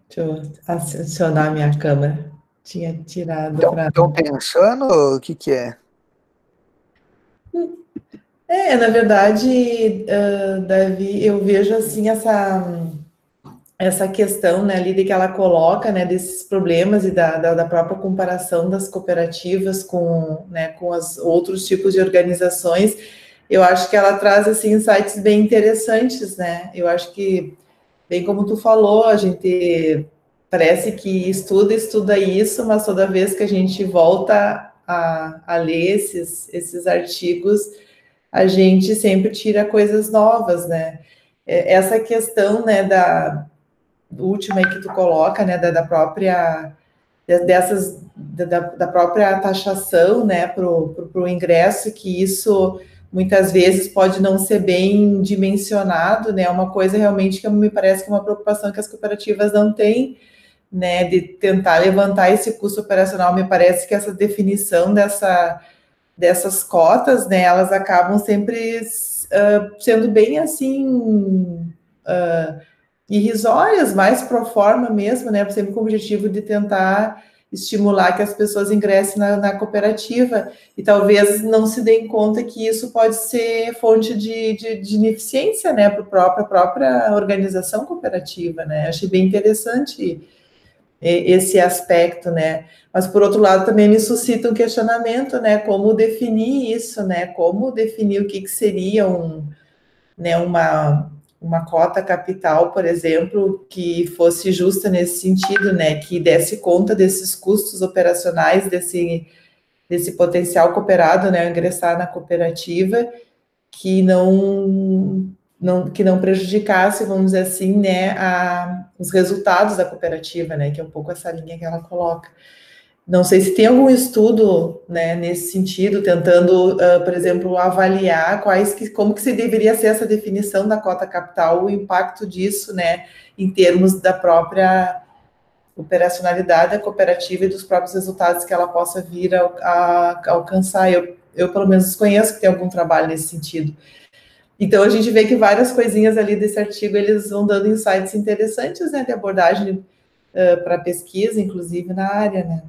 Deixa eu acionar minha câmera. Tinha tirado para... Estão pensando o que é? Na verdade, Davi, eu vejo assim essa questão, né, ali de que ela coloca, né, desses problemas e da própria comparação das cooperativas com, né, com os outros tipos de organizações. Eu acho que ela traz assim insights bem interessantes, né? Eu acho que, bem como tu falou, a gente parece que estuda isso, mas toda vez que a gente volta a ler esses artigos, a gente sempre tira coisas novas, né? Essa questão, né, da última aí que tu coloca, né, da própria da própria taxação, né, para o ingresso, que isso muitas vezes pode não ser bem dimensionado, né, é uma coisa realmente que me parece que é uma preocupação que as cooperativas não têm, né, de tentar levantar esse custo operacional. Me parece que essa definição dessas cotas, né, elas acabam sempre sendo bem assim irrisórias, mais pro forma mesmo, né, sempre com o objetivo de tentar estimular que as pessoas ingressem na cooperativa, e talvez não se deem conta que isso pode ser fonte de ineficiência, né, para a própria organização cooperativa, né. Achei bem interessante esse aspecto, né, mas por outro lado também me suscita um questionamento, né, como definir isso, né, como definir o que seria uma cota capital, por exemplo, que fosse justa nesse sentido, né, que desse conta desses custos operacionais, desse potencial cooperado, né, ingressar na cooperativa, que não prejudicasse, vamos dizer assim, né, os resultados da cooperativa, né, que é um pouco essa linha que ela coloca. Não sei se tem algum estudo, né, nesse sentido, tentando, por exemplo, avaliar como que se deveria ser essa definição da cota capital, o impacto disso, né, em termos da própria operacionalidade da cooperativa e dos próprios resultados que ela possa vir a alcançar. Eu, pelo menos, desconheço que tem algum trabalho nesse sentido. Então, a gente vê que várias coisinhas ali desse artigo, eles vão dando insights interessantes, né, de abordagem para pesquisa, inclusive, na área, né.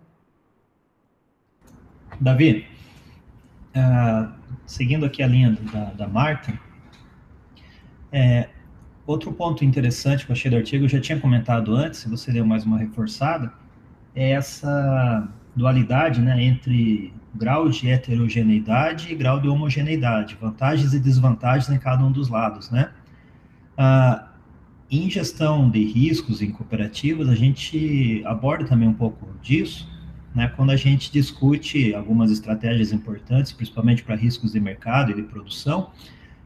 Davi, seguindo aqui a linha da Marta, outro ponto interessante que eu achei do artigo, eu já tinha comentado antes, se você deu mais uma reforçada, é essa dualidade, né, entre grau de heterogeneidade e grau de homogeneidade, vantagens e desvantagens em cada um dos lados, né. Em gestão de riscos em cooperativas, a gente aborda também um pouco disso, né, quando a gente discute algumas estratégias importantes, principalmente para riscos de mercado e de produção,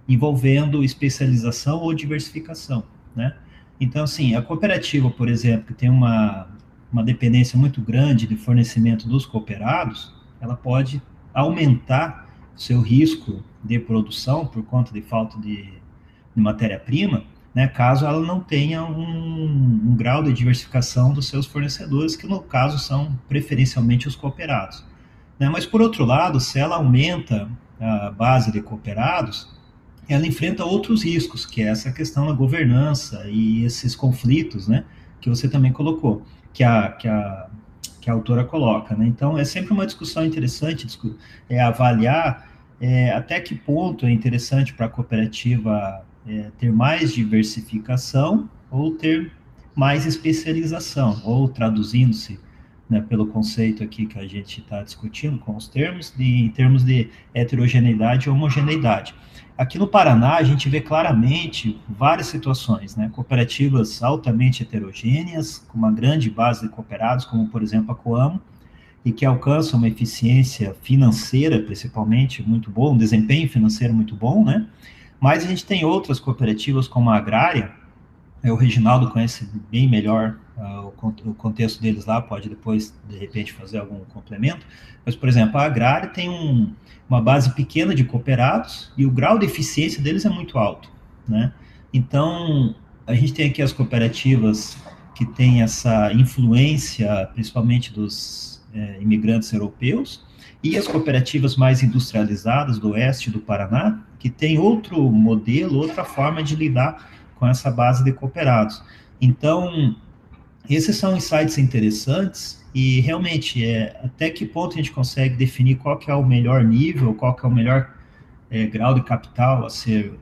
envolvendo especialização ou diversificação, né? Então, assim, a cooperativa, por exemplo, que tem uma dependência muito grande de fornecimento dos cooperados, ela pode aumentar seu risco de produção por conta de falta de matéria-prima, né, caso ela não tenha um grau de diversificação dos seus fornecedores, que no caso são preferencialmente os cooperados, né? Mas por outro lado, se ela aumenta a base de cooperados, ela enfrenta outros riscos, que é essa questão da governança e esses conflitos, né, que você também colocou, que a autora coloca, né? Então é sempre uma discussão interessante, avaliar até que ponto é interessante para a cooperativa ter mais diversificação ou ter mais especialização, ou traduzindo-se, né, pelo conceito aqui que a gente está discutindo com os termos, em termos de heterogeneidade e homogeneidade. Aqui no Paraná, a gente vê claramente várias situações, né, cooperativas altamente heterogêneas, com uma grande base de cooperados, como, por exemplo, a Coamo, e que alcançam uma eficiência financeira, principalmente, muito boa, um desempenho financeiro muito bom, né? Mas a gente tem outras cooperativas, como a Agrária, o Reginaldo conhece bem melhor o contexto deles lá, pode depois, de repente, fazer algum complemento, mas, por exemplo, a Agrária tem uma base pequena de cooperados e o grau de eficiência deles é muito alto, né? Então, a gente tem aqui as cooperativas que têm essa influência, principalmente dos imigrantes europeus, e as cooperativas mais industrializadas do oeste do Paraná, que tem outro modelo, outra forma de lidar com essa base de cooperados. Então, esses são insights interessantes e, realmente, até que ponto a gente consegue definir qual que é o melhor nível, qual que é o melhor grau de capital a ser,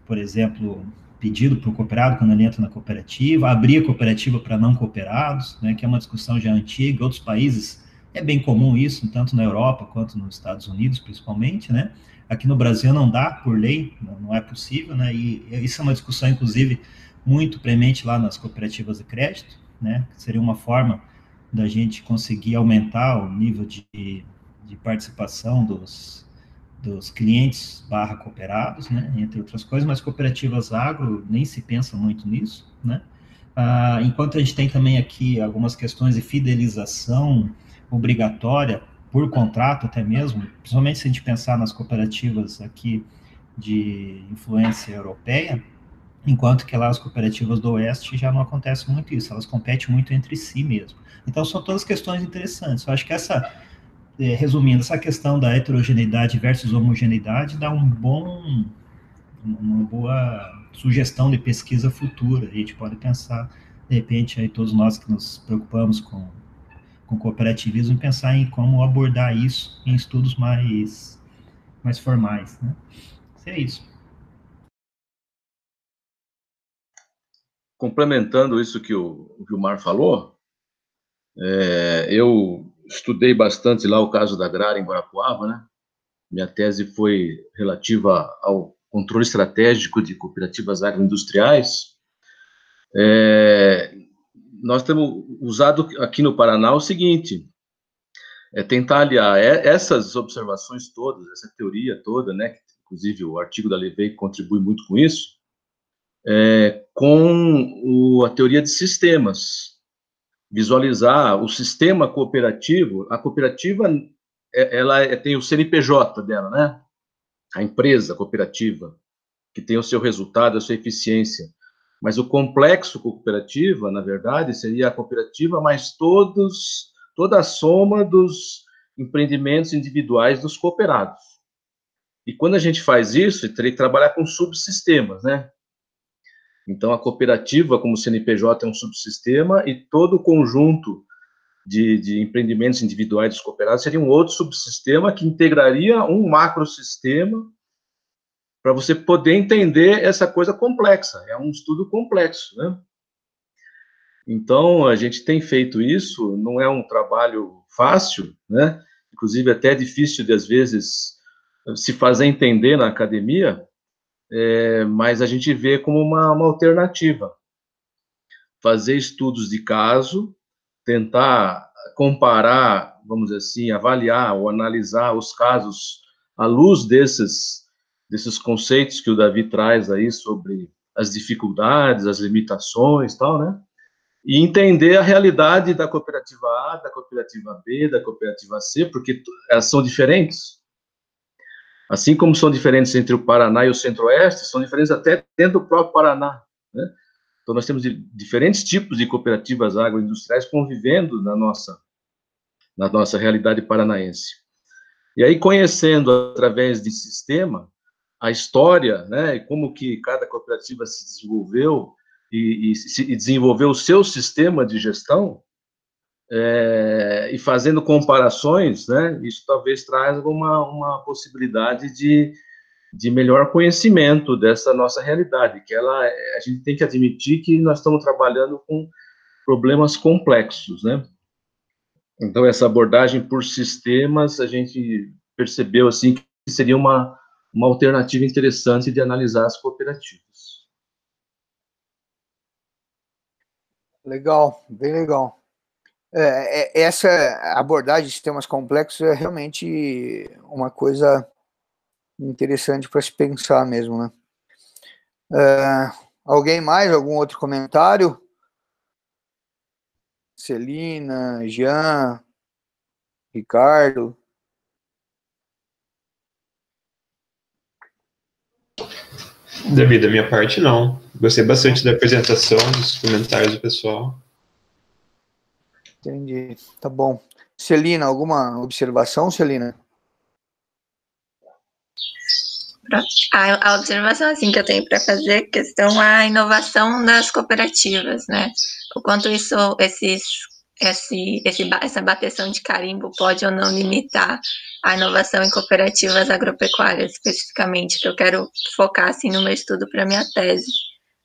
por exemplo, pedido para o cooperado quando ele entra na cooperativa, abrir a cooperativa para não cooperados, né, que é uma discussão já antiga. Em outros países é bem comum isso, tanto na Europa quanto nos Estados Unidos, principalmente, né? Aqui no Brasil não dá, por lei, não é possível, né? E isso é uma discussão, inclusive, muito premente lá nas cooperativas de crédito, né? Seria uma forma da gente conseguir aumentar o nível de participação dos clientes / cooperados, né? Entre outras coisas, mas cooperativas agro nem se pensa muito nisso, né? Enquanto a gente tem também aqui algumas questões de fidelização obrigatória por contrato até mesmo, principalmente se a gente pensar nas cooperativas aqui de influência europeia, enquanto que lá as cooperativas do Oeste já não acontece muito isso, elas competem muito entre si mesmo. Então são todas questões interessantes. Eu acho que resumindo, essa questão da heterogeneidade versus homogeneidade dá uma boa sugestão de pesquisa futura. A gente pode pensar, de repente, aí todos nós que nos preocupamos com cooperativismo, pensar em como abordar isso em estudos mais formais, né? É isso. Complementando isso que o Gilmar falou, eu estudei bastante lá o caso da Agrária em Guarapuava, né? Minha tese foi relativa ao controle estratégico de cooperativas agroindustriais, nós temos usado aqui no Paraná o seguinte, tentar aliar essas observações todas, essa teoria toda, né, que, inclusive o artigo da Levey contribui muito com isso, com a teoria de sistemas, visualizar o sistema cooperativo. A cooperativa, ela tem o CNPJ dela, né, a empresa cooperativa, que tem o seu resultado, a sua eficiência. Mas o complexo cooperativa, na verdade, seria a cooperativa mais toda a soma dos empreendimentos individuais dos cooperados. E quando a gente faz isso, teria que trabalhar com subsistemas, né? Então, a cooperativa, como CNPJ, é um subsistema, e todo o conjunto de empreendimentos individuais dos cooperados seria um outro subsistema que integraria um macrosistema para você poder entender essa coisa complexa. É um estudo complexo, né? Então, a gente tem feito isso, não é um trabalho fácil, né? Inclusive, até é difícil, de, às vezes, se fazer entender na academia, mas a gente vê como uma alternativa. Fazer estudos de caso, tentar comparar, vamos dizer assim, avaliar ou analisar os casos à luz desses conceitos que o Davi traz aí sobre as dificuldades, as limitações, tal, né? E entender a realidade da cooperativa A, da cooperativa B, da cooperativa C, porque elas são diferentes. Assim como são diferentes entre o Paraná e o Centro-Oeste, são diferentes até dentro do próprio Paraná, né? Então, nós temos diferentes tipos de cooperativas agroindustriais convivendo na nossa realidade paranaense. E aí, conhecendo, através de sistema, a história, né, e como que cada cooperativa se desenvolveu e desenvolveu o seu sistema de gestão, e fazendo comparações, né, isso talvez traga uma possibilidade de melhor conhecimento dessa nossa realidade, que a gente tem que admitir que nós estamos trabalhando com problemas complexos, né? Então, essa abordagem por sistemas, a gente percebeu, assim, que seria uma alternativa interessante de analisar as cooperativas. Legal, bem legal. Essa abordagem de sistemas complexos é realmente uma coisa interessante para se pensar mesmo, né? Alguém mais? Algum outro comentário? Celina, Jean, Ricardo? Davi, da minha parte, não. Gostei bastante da apresentação, dos comentários do pessoal. Entendi, tá bom. Celina, alguma observação, Celina? A observação assim, que eu tenho para fazer é questão a inovação das cooperativas, né? O quanto isso, essa bateção de carimbo pode ou não limitar a inovação em cooperativas agropecuárias, especificamente, que eu quero focar assim, no meu estudo para minha tese.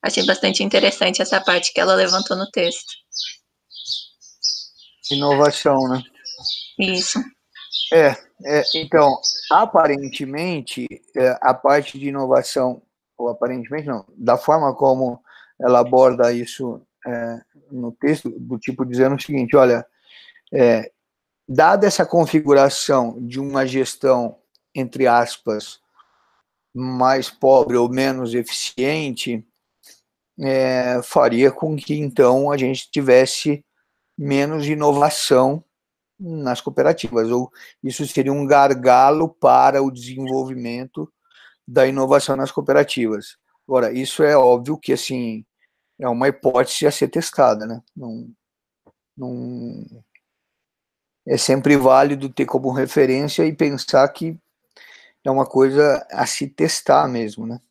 Achei bastante interessante essa parte que ela levantou no texto. Inovação, né? Isso. Então, aparentemente, a parte de inovação, ou aparentemente não, da forma como ela aborda isso no texto, do tipo dizendo o seguinte, olha, dada essa configuração de uma gestão, entre aspas, mais pobre ou menos eficiente, faria com que, então, a gente tivesse menos inovação nas cooperativas, ou isso seria um gargalo para o desenvolvimento da inovação nas cooperativas. Agora, isso é óbvio que, assim, é uma hipótese a ser testada, né? Não é sempre válido ter como referência e pensar que é uma coisa a se testar mesmo, né?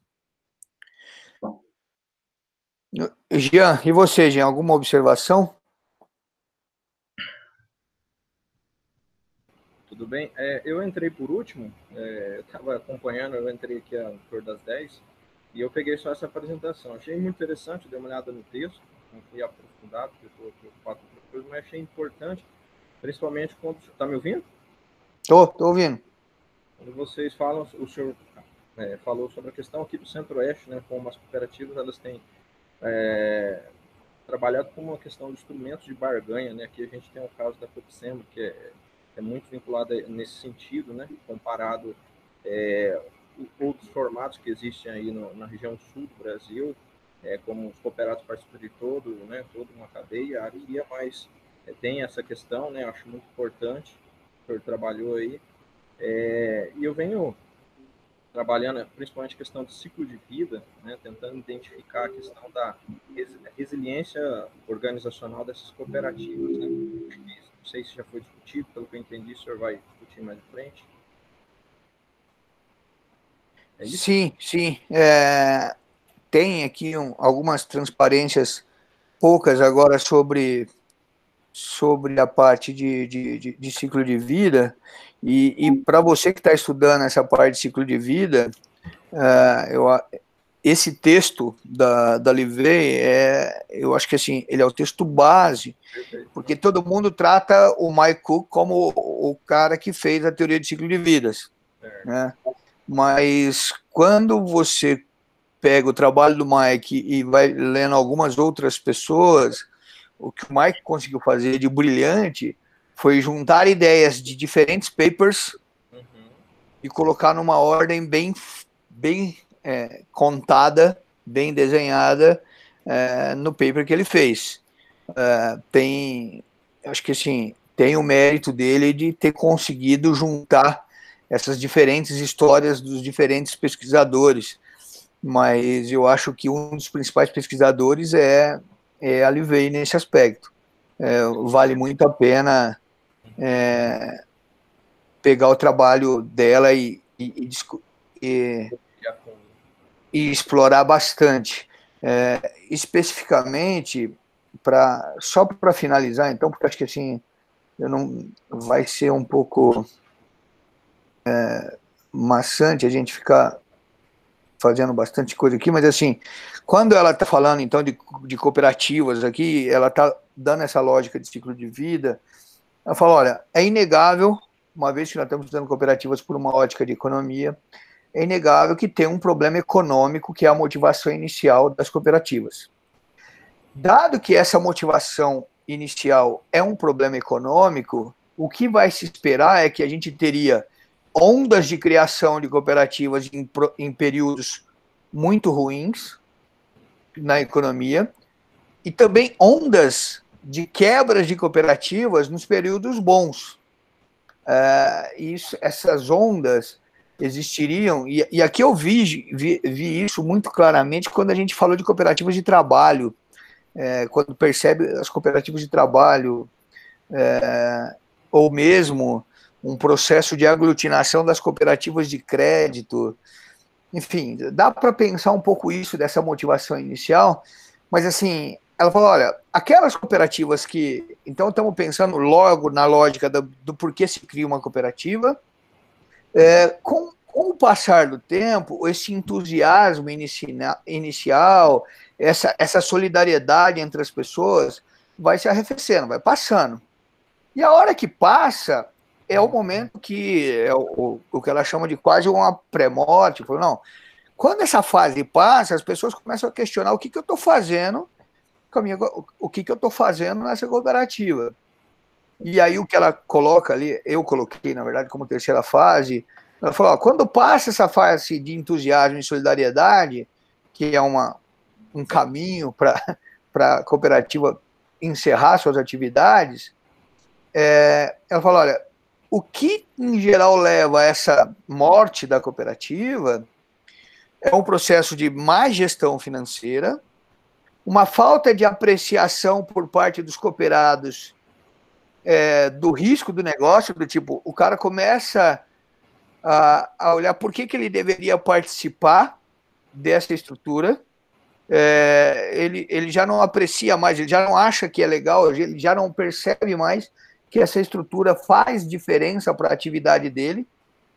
Jean, e você, Jean, alguma observação? Tudo bem? Eu entrei por último, eu estava acompanhando, eu entrei aqui a cor das 10, e eu peguei só essa apresentação. Achei muito interessante, dei uma olhada no texto, não fui aprofundado, porque estou preocupado com outras coisas, mas achei importante, principalmente quando... Está me ouvindo? Estou ouvindo. Quando vocês falam, o senhor falou sobre a questão aqui do Centro-Oeste, né, como as cooperativas elas têm trabalhado com uma questão de instrumentos de barganha, né? Aqui a gente tem o caso da Copsembra, que é muito vinculada nesse sentido, né? Comparado outros formatos que existem aí na região sul do Brasil, como os cooperados participam de né? Toda uma cadeia. Aqui tem essa questão, né? Eu acho muito importante. O senhor trabalhou aí. E eu venho trabalhando principalmente a questão do ciclo de vida, né, tentando identificar a questão da resiliência organizacional dessas cooperativas. Né? Não sei se já foi discutido, pelo que eu entendi, o senhor vai discutir mais à frente. É isso? Sim, sim. Tem aqui algumas transparências, poucas agora, sobre a parte de ciclo de vida, e para você que está estudando essa parte de ciclo de vida, esse texto da Livey, eu acho que assim, ele é o texto base, porque todo mundo trata o Mike Cook como o cara que fez a teoria de ciclo de vidas, né? Mas quando você pega o trabalho do Mike e vai lendo algumas outras pessoas, o que o Mike conseguiu fazer de brilhante foi juntar ideias de diferentes papers e colocar numa ordem bem contada, bem desenhada no paper que ele fez. Acho que assim, tem o mérito dele de ter conseguido juntar essas diferentes histórias dos diferentes pesquisadores, mas eu acho que um dos principais pesquisadores é a Livey nesse aspecto. Vale muito a pena pegar o trabalho dela e explorar bastante. Especificamente, só para finalizar, então, porque acho que assim, vai ser um pouco maçante a gente ficar fazendo bastante coisa aqui, mas assim, quando ela está falando então de cooperativas aqui, ela está dando essa lógica de ciclo de vida, ela fala, olha, é inegável, uma vez que nós estamos usando cooperativas por uma ótica de economia, é inegável que tem um problema econômico, que é a motivação inicial das cooperativas. Dado que essa motivação inicial é um problema econômico, o que vai se esperar é que a gente teria ondas de criação de cooperativas em períodos muito ruins na economia e também ondas de quebras de cooperativas nos períodos bons. Essas ondas existiriam, e aqui eu vi isso muito claramente quando a gente falou de cooperativas de trabalho, quando percebe as cooperativas de trabalho, ou mesmo um processo de aglutinação das cooperativas de crédito, enfim, dá para pensar um pouco isso dessa motivação inicial, mas assim, ela falou, olha, aquelas cooperativas que, então estamos pensando logo na lógica do porquê se cria uma cooperativa, com o passar do tempo, esse entusiasmo inicial, essa solidariedade entre as pessoas vai se arrefecendo, vai passando. E a hora que passa, é o momento que é o que ela chama de quase uma pré-morte. Não, quando essa fase passa, as pessoas começam a questionar o que eu estou fazendo, o que eu estou fazendo nessa cooperativa. E aí o que ela coloca ali, eu coloquei, na verdade, como terceira fase, ela falou, ó, quando passa essa fase de entusiasmo e solidariedade, que é um caminho para a cooperativa encerrar suas atividades, ela falou, olha, o que, em geral, leva a essa morte da cooperativa é um processo de má gestão financeira, uma falta de apreciação por parte dos cooperados do risco do negócio, do tipo, o cara começa a olhar por que ele deveria participar dessa estrutura, ele já não aprecia mais, ele já não acha que é legal, ele já não percebe mais que essa estrutura faz diferença para a atividade dele,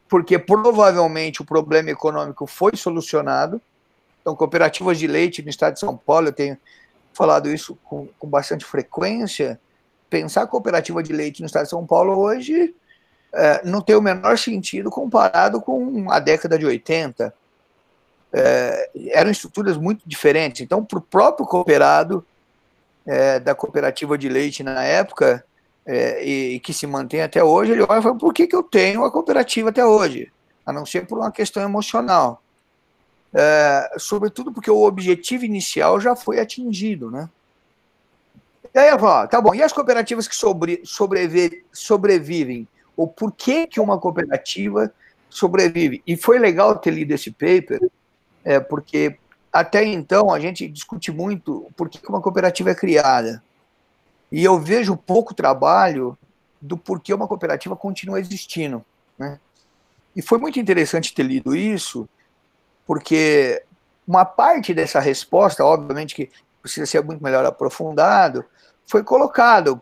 porque provavelmente o problema econômico foi solucionado. Então, cooperativas de leite no estado de São Paulo, eu tenho falado isso com bastante frequência, pensar cooperativa de leite no estado de São Paulo hoje não tem o menor sentido comparado com a década de 80, eram estruturas muito diferentes. Então, para o próprio cooperado da cooperativa de leite na época, e que se mantém até hoje, ele olha e fala, por que eu tenho a cooperativa até hoje? A não ser por uma questão emocional. Sobretudo porque o objetivo inicial já foi atingido, né? E aí eu falo, tá bom, e as cooperativas que sobrevivem? Ou por que uma cooperativa sobrevive? E foi legal ter lido esse paper, porque até então a gente discute muito por que uma cooperativa é criada. E eu vejo pouco trabalho do porquê uma cooperativa continua existindo, né? E foi muito interessante ter lido isso, porque uma parte dessa resposta, obviamente que precisa ser muito melhor aprofundado, foi colocado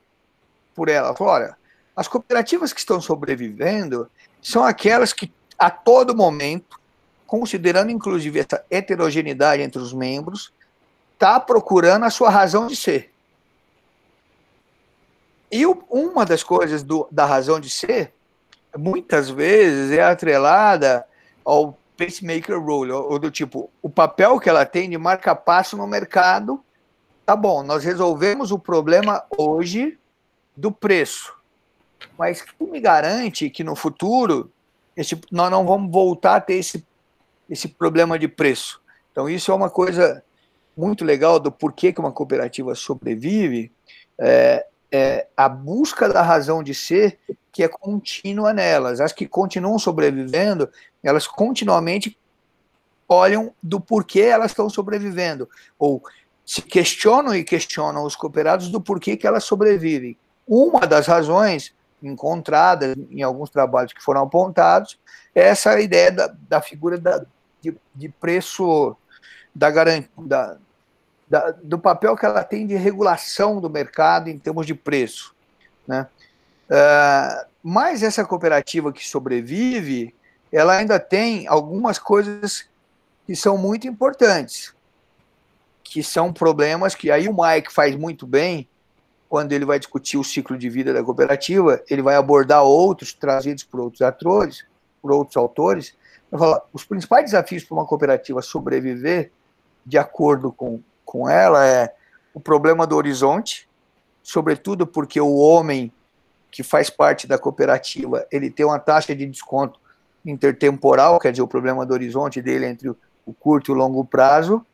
por ela. Falou, olha, as cooperativas que estão sobrevivendo são aquelas que, a todo momento, considerando inclusive essa heterogeneidade entre os membros, está procurando a sua razão de ser. E uma das coisas da razão de ser, muitas vezes, é atrelada ao pacemaker role, ou do tipo, o papel que ela tem de marca-passo no mercado. Tá bom, nós resolvemos o problema hoje do preço, mas quem me garante que no futuro nós não vamos voltar a ter esse problema de preço? Então, isso é uma coisa muito legal do porquê que uma cooperativa sobrevive, a busca da razão de ser, que é contínua nelas. As que continuam sobrevivendo, elas continuamente olham do porquê elas estão sobrevivendo, ou se questionam e questionam os cooperados do porquê que elas sobrevivem. Uma das razões encontradas em alguns trabalhos que foram apontados é essa ideia da figura de preço, do papel que ela tem de regulação do mercado em termos de preço, né? Mas essa cooperativa que sobrevive, ela ainda tem algumas coisas que são muito importantes, que são problemas que aí o Mike faz muito bem, quando ele vai discutir o ciclo de vida da cooperativa, ele vai abordar outros, trazidos por outros autores, vai falar, os principais desafios para uma cooperativa sobreviver, de acordo com ela, é o problema do horizonte, sobretudo porque o homem que faz parte da cooperativa, ele tem uma taxa de desconto intertemporal, quer dizer, o problema do horizonte dele entre o curto e o longo prazo,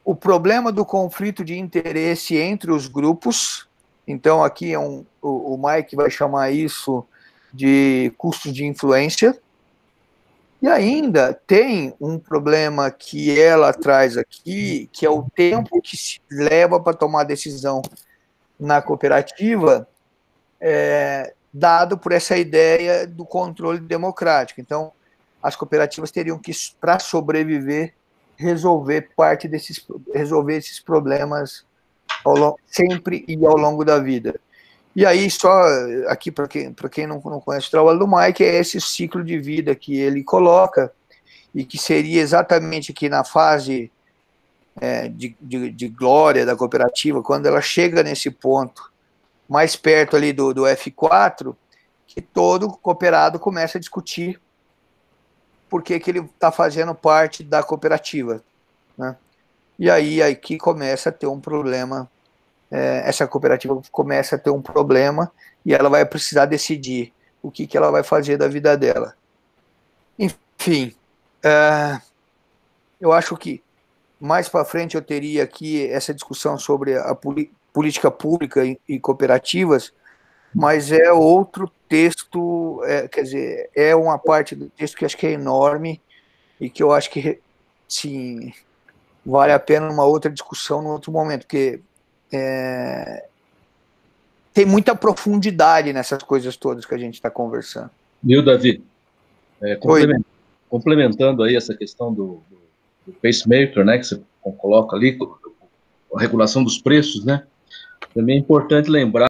o problema do conflito de interesse entre os grupos, então aqui o Mike vai chamar isso de custos de influência, e ainda tem um problema que ela traz aqui, que é o tempo que se leva para tomar decisão na cooperativa, dado por essa ideia do controle democrático. Então, as cooperativas teriam que, para sobreviver, resolver esses problemas sempre e ao longo da vida. E aí, só aqui, para quem não conhece o trabalho do Mike, é esse ciclo de vida que ele coloca, e que seria exatamente aqui na fase de glória da cooperativa, quando ela chega nesse ponto, mais perto ali do F4, que todo cooperado começa a discutir por que ele está fazendo parte da cooperativa, né? E aí aqui começa a ter um problema, essa cooperativa começa a ter um problema, e ela vai precisar decidir o que ela vai fazer da vida dela. Enfim, eu acho que mais para frente eu teria aqui essa discussão sobre a política pública e cooperativas, mas é outro texto, quer dizer, é uma parte do texto que acho que é enorme e que eu acho que, sim, vale a pena uma outra discussão num outro momento, porque tem muita profundidade nessas coisas todas que a gente está conversando. Viu, Davi? Complementando aí essa questão do pacemaker, né, que você coloca ali, a regulação dos preços, né, também é importante lembrar